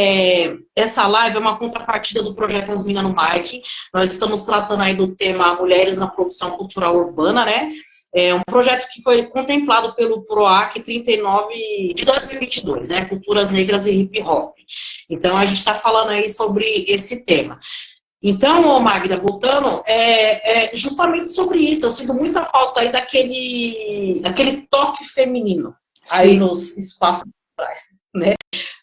essa live é uma contrapartida do projeto As Minas no Mic. Nós estamos tratando aí do tema Mulheres na Produção Cultural Urbana, né? É um projeto que foi contemplado pelo PROAC 39 de 2022, né? Culturas Negras e Hip Hop. Então, a gente está falando aí sobre esse tema. Então, Magda, voltando, justamente sobre isso. Eu sinto muita falta aí daquele toque feminino aí nos espaços culturais, né?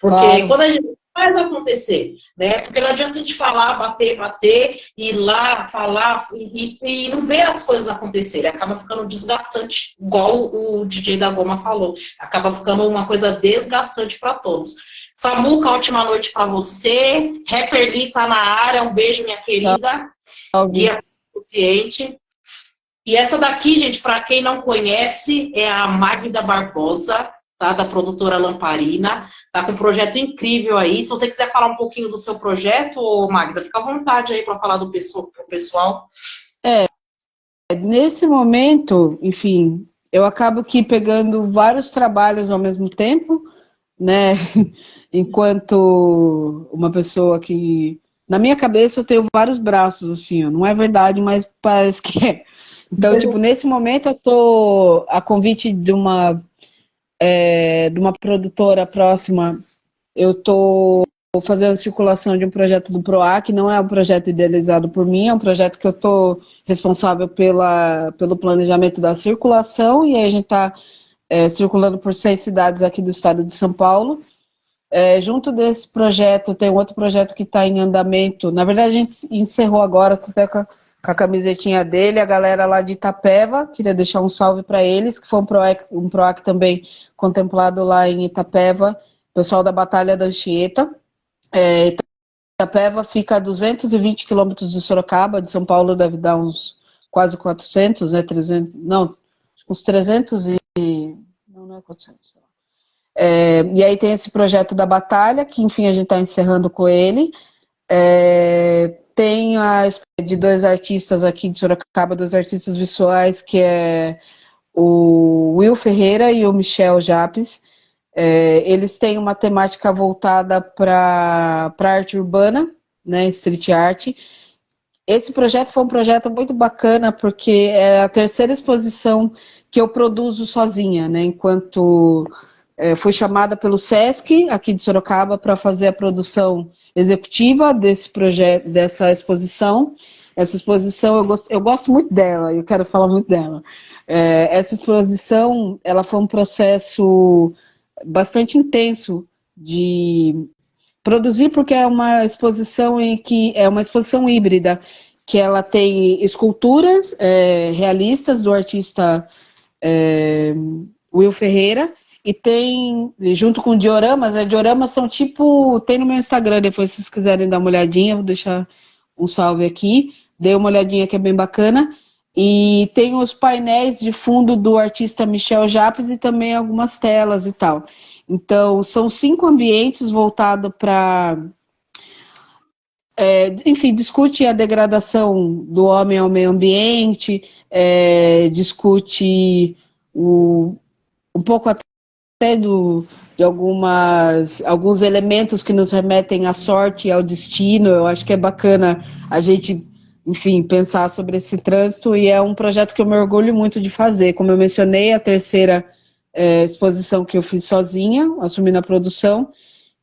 Porque quando a gente faz acontecer, né? Porque não adianta a gente falar, bater, ir lá, falar e não ver as coisas acontecerem. Acaba ficando desgastante, igual o DJ da Goma falou. Acaba ficando uma coisa desgastante para todos. Samuca, ótima noite para você. Rapper Lee tá na área. Um beijo, minha querida. Guia consciente. E essa daqui, gente, para quem não conhece, é a Magda Barbosa. tá? Da produtora Lamparina. Tá com um projeto incrível aí. Se você quiser falar um pouquinho do seu projeto, ô Magda, fica à vontade aí para falar do pro pessoal. Nesse momento, enfim, eu acabo que pegando vários trabalhos ao mesmo tempo, né? Enquanto uma pessoa que... Na minha cabeça eu tenho vários braços, assim, ó. Não é verdade, mas parece que é. Então, tipo, nesse momento eu tô a convite de uma produtora próxima, eu tô fazendo a circulação de um projeto do PROAC, não é um projeto idealizado por mim, é um projeto que eu tô responsável pelo planejamento da circulação, e aí a gente tá circulando por 6 cidades aqui do estado de São Paulo. Junto desse projeto, tem um outro projeto que está em andamento. Na verdade, a gente encerrou agora, estou até com a camisetinha dele, a galera lá de Itapeva, queria deixar um salve para eles, que foi um PROAC também contemplado lá em Itapeva, pessoal da Batalha da Anchieta. Itapeva fica a 220 quilômetros de Sorocaba, de São Paulo deve dar uns quase 400, né, 300, não, uns 300 e... não é 400, e aí tem esse projeto da Batalha, que enfim a gente está encerrando com ele. Tem de 2 artistas aqui de Sorocaba, 2 artistas visuais, que é o Will Ferreira e o Michel Japes. Eles têm uma temática voltada para arte urbana, né, street art. Esse projeto foi um projeto muito bacana, porque é a 3ª exposição que eu produzo sozinha, né, enquanto... fui chamada pelo SESC, aqui de Sorocaba, para fazer a produção executiva desse projeto, dessa exposição. Essa exposição, eu gosto muito dela, eu quero falar muito dela. Essa exposição, ela foi um processo bastante intenso de produzir, porque é uma exposição é uma exposição híbrida, que ela tem esculturas realistas do artista Will Ferreira, e tem, junto com dioramas, dioramas são tipo, tem no meu Instagram, depois se vocês quiserem dar uma olhadinha, vou deixar um salve aqui, dê uma olhadinha que é bem bacana, e tem os painéis de fundo do artista Michel Japes e também algumas telas e tal. Então, são 5 ambientes voltados para, enfim, discute a degradação do homem ao meio ambiente, discute um pouco até de alguns elementos que nos remetem à sorte e ao destino. Eu acho que é bacana a gente, enfim, pensar sobre esse trânsito, e é um projeto que eu me orgulho muito de fazer. Como eu mencionei, a 3ª exposição que eu fiz sozinha, assumindo a produção,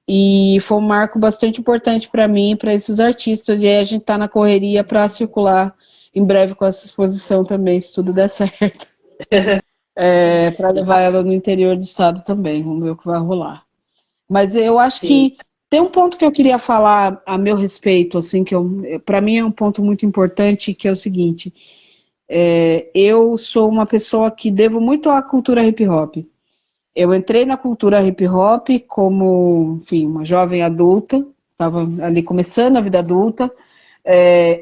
e foi um marco bastante importante para mim e para esses artistas, e aí a gente está na correria para circular em breve com essa exposição também, se tudo der certo. Para levar ela no interior do estado também, vamos ver o que vai rolar. Mas eu acho que tem um ponto que eu queria falar a meu respeito, assim, que para mim é um ponto muito importante, que é o seguinte: eu sou uma pessoa que devo muito à cultura hip hop. Eu entrei na cultura hip hop como, enfim, uma jovem adulta, estava ali começando a vida adulta.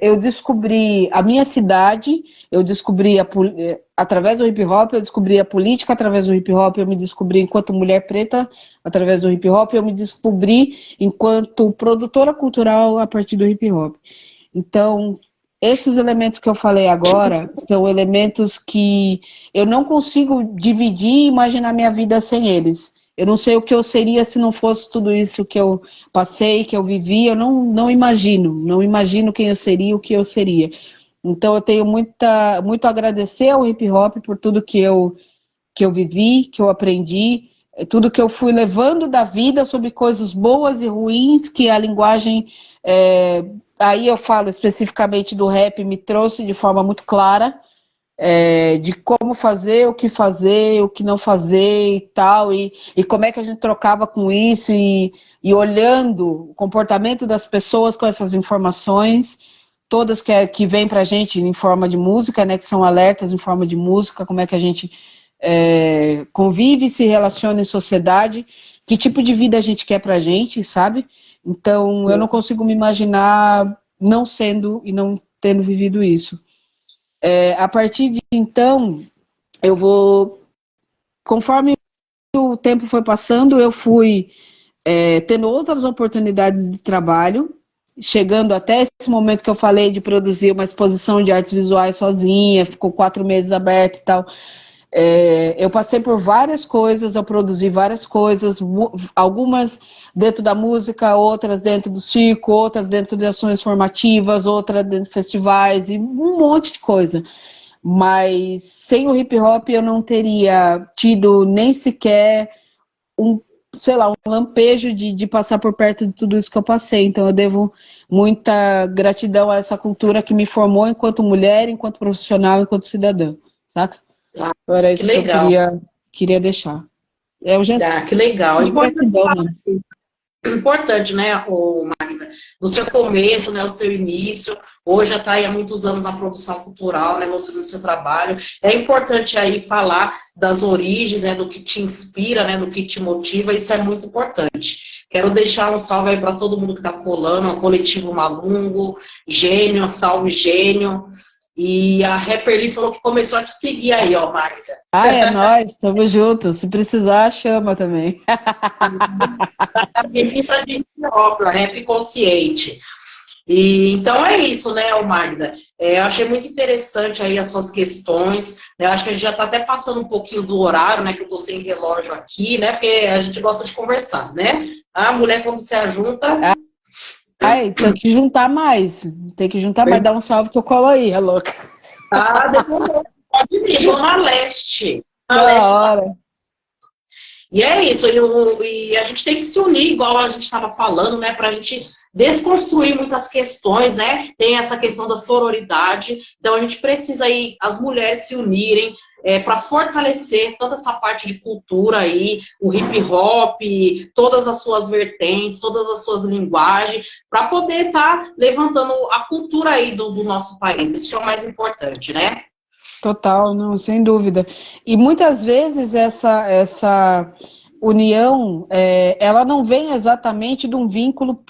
Eu descobri a minha cidade, eu descobri através do hip hop, eu descobri a política através do hip hop, eu me descobri enquanto mulher preta através do hip hop, eu me descobri enquanto produtora cultural a partir do hip hop. Então, esses elementos que eu falei agora são elementos que eu não consigo dividir e imaginar minha vida sem eles. Eu não sei o que eu seria se não fosse tudo isso que eu passei, que eu vivi, eu não imagino quem eu seria, o que eu seria. Então eu tenho muito a agradecer ao hip hop por tudo que eu vivi, que eu aprendi, tudo que eu fui levando da vida sobre coisas boas e ruins, que a linguagem, aí eu falo especificamente do rap, me trouxe de forma muito clara, de como fazer, o que não fazer e tal, e como é que a gente trocava com isso, e olhando o comportamento das pessoas com essas informações, todas que vêm pra gente em forma de música, né, que são alertas em forma de música, como é que a gente convive, se relaciona em sociedade, que tipo de vida a gente quer pra gente, sabe? Então, eu não consigo me imaginar não sendo e não tendo vivido isso. A partir de então, eu vou, conforme o tempo foi passando, eu fui tendo outras oportunidades de trabalho, chegando até esse momento que eu falei de produzir uma exposição de artes visuais sozinha, ficou 4 meses aberta e tal. Eu passei por várias coisas, eu produzi várias coisas, algumas dentro da música, outras dentro do circo, outras dentro de ações formativas, outras dentro de festivais e um monte de coisa. Mas sem o hip hop eu não teria tido nem sequer sei lá, um lampejo de passar por perto de tudo isso que eu passei. Então eu devo muita gratidão a essa cultura que me formou enquanto mulher, enquanto profissional, enquanto cidadã, saca? Ah, Era que isso que eu legal. queria deixar. Eu já Que legal. gratidão, né? Importante, né, Magda, do seu começo, né, o seu início, hoje já está aí há muitos anos na produção cultural, né, mostrando o seu trabalho. É importante aí falar das origens, né, do que te inspira, né, do que te motiva, isso é muito importante. Quero deixar um salve aí para todo mundo que está colando, o Coletivo Malungo, Gênio, salve Gênio. E a Rapperly falou que começou a te seguir aí, ó, Magda. É nóis, estamos juntos. Se precisar, chama também. Revista de ópera, Rap Consciente. E, então é isso, né, Magda? Eu achei muito interessante aí as suas questões. Né? Acho que a gente já está até passando um pouquinho do horário, né? Que eu estou sem relógio aqui, né? Porque a gente gosta de conversar, né? A mulher, quando se ajunta. Tem que juntar mais. Tem que juntar mais. Dá um salve que eu colo aí, é louca. Depois pode vir, Zona Leste. Da hora. E é isso, e a gente tem que se unir, igual a gente estava falando, né, para a gente desconstruir muitas questões, né? Tem essa questão da sororidade, então a gente precisa aí, as mulheres se unirem para fortalecer toda essa parte de cultura aí, o hip hop, todas as suas vertentes, todas as suas linguagens, para poder estar levantando a cultura aí do nosso país. Isso é o mais importante, né? Total, não, sem dúvida. E muitas vezes essa união, ela não vem exatamente de um vínculo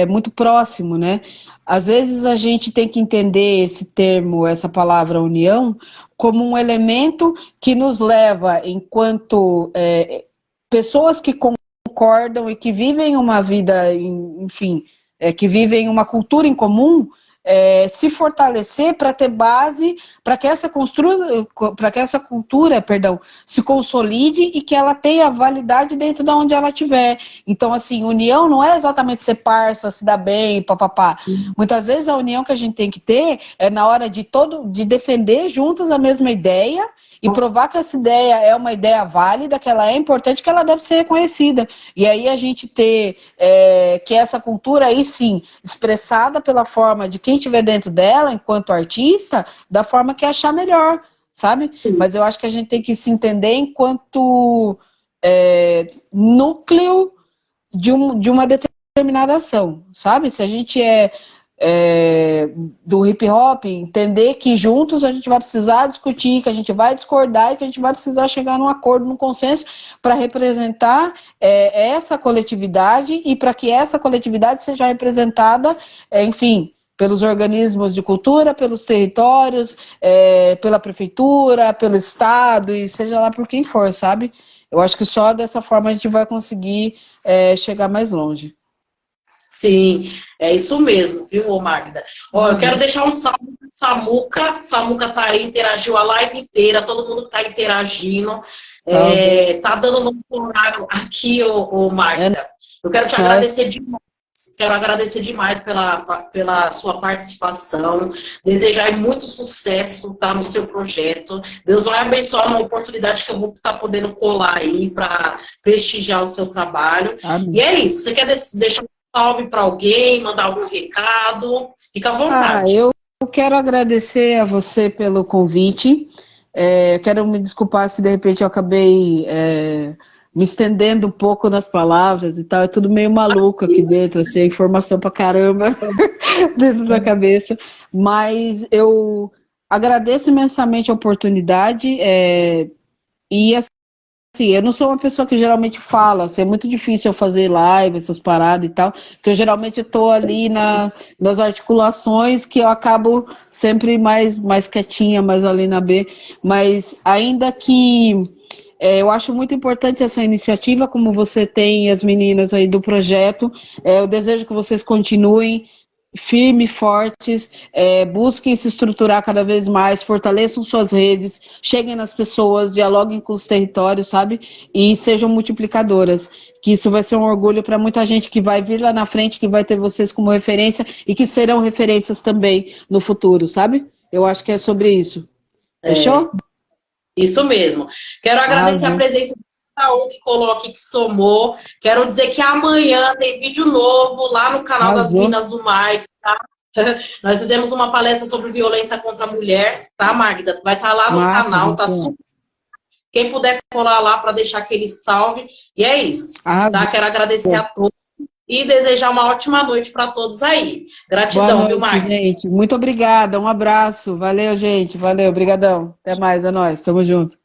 muito próximo, né? Às vezes a gente tem que entender esse termo, essa palavra união, como um elemento que nos leva, enquanto pessoas que concordam e que vivem uma vida, enfim, que vivem uma cultura em comum, se fortalecer para ter base para que essa cultura, se consolide e que ela tenha validade dentro de onde ela estiver. Então, assim, união não é exatamente ser parça, se dar bem, papapá. Muitas vezes a união que a gente tem que ter é na hora de defender juntas a mesma ideia e provar que essa ideia é uma ideia válida, que ela é importante, que ela deve ser reconhecida. E aí a gente ter que essa cultura aí sim, expressada pela forma de quem estiver dentro dela, enquanto artista, da forma que achar melhor, sabe? Sim. Mas eu acho que a gente tem que se entender enquanto núcleo de uma determinada ação, sabe? Se a gente do hip hop, entender que juntos a gente vai precisar discutir, que a gente vai discordar e que a gente vai precisar chegar num acordo, num consenso para representar essa coletividade e para que essa coletividade seja representada, enfim, pelos organismos de cultura, pelos territórios, pela prefeitura, pelo estado e seja lá por quem for, sabe? Eu acho que só dessa forma a gente vai conseguir chegar mais longe. Sim, é isso mesmo, viu, Magda? Eu quero deixar um salve para Samuca. Samuca tá aí, interagiu a live inteira, todo mundo que tá interagindo. Tá dando nosso horário aqui, Magda. Eu quero te agradecer demais. Quero agradecer demais pela sua participação, desejar muito sucesso, tá, no seu projeto. Deus vai abençoar uma oportunidade que eu vou estar podendo colar aí para prestigiar o seu trabalho. Amém. E é isso. Você quer deixar salve para alguém, mandar algum recado? Fica à vontade. Eu quero agradecer a você pelo convite. Quero me desculpar se de repente eu acabei me estendendo um pouco nas palavras e tal. É tudo meio maluco aqui dentro, assim, informação pra caramba dentro da cabeça. Mas eu agradeço imensamente a oportunidade e assim, eu não sou uma pessoa que geralmente fala, assim, é muito difícil eu fazer live, essas paradas e tal, porque eu geralmente estou ali nas articulações que eu acabo sempre mais quietinha, mais ali na B, mas ainda que Eu acho muito importante essa iniciativa, como você tem e as meninas aí do projeto. Eu desejo que vocês continuem firmes, fortes, busquem se estruturar cada vez mais, fortaleçam suas redes, cheguem nas pessoas, dialoguem com os territórios, sabe? E sejam multiplicadoras. Que isso vai ser um orgulho para muita gente que vai vir lá na frente, que vai ter vocês como referência e que serão referências também no futuro, sabe? Eu acho que é sobre isso. Fechou? Isso mesmo. Quero agradecer a presença de cada um que colocou aqui, que somou. Quero dizer que amanhã tem vídeo novo lá no canal das Minas do Mike, tá? Nós fizemos uma palestra sobre violência contra a mulher, tá, Magda? Vai estar lá no canal, tá super. Quem puder colar lá para deixar aquele salve. E é isso, tá? Quero agradecer a todos e desejar uma ótima noite para todos aí. Gratidão, viu, Magda? Gente. Muito obrigada, um abraço. Valeu, gente. Valeu, brigadão. Até mais, é nóis. Tamo junto.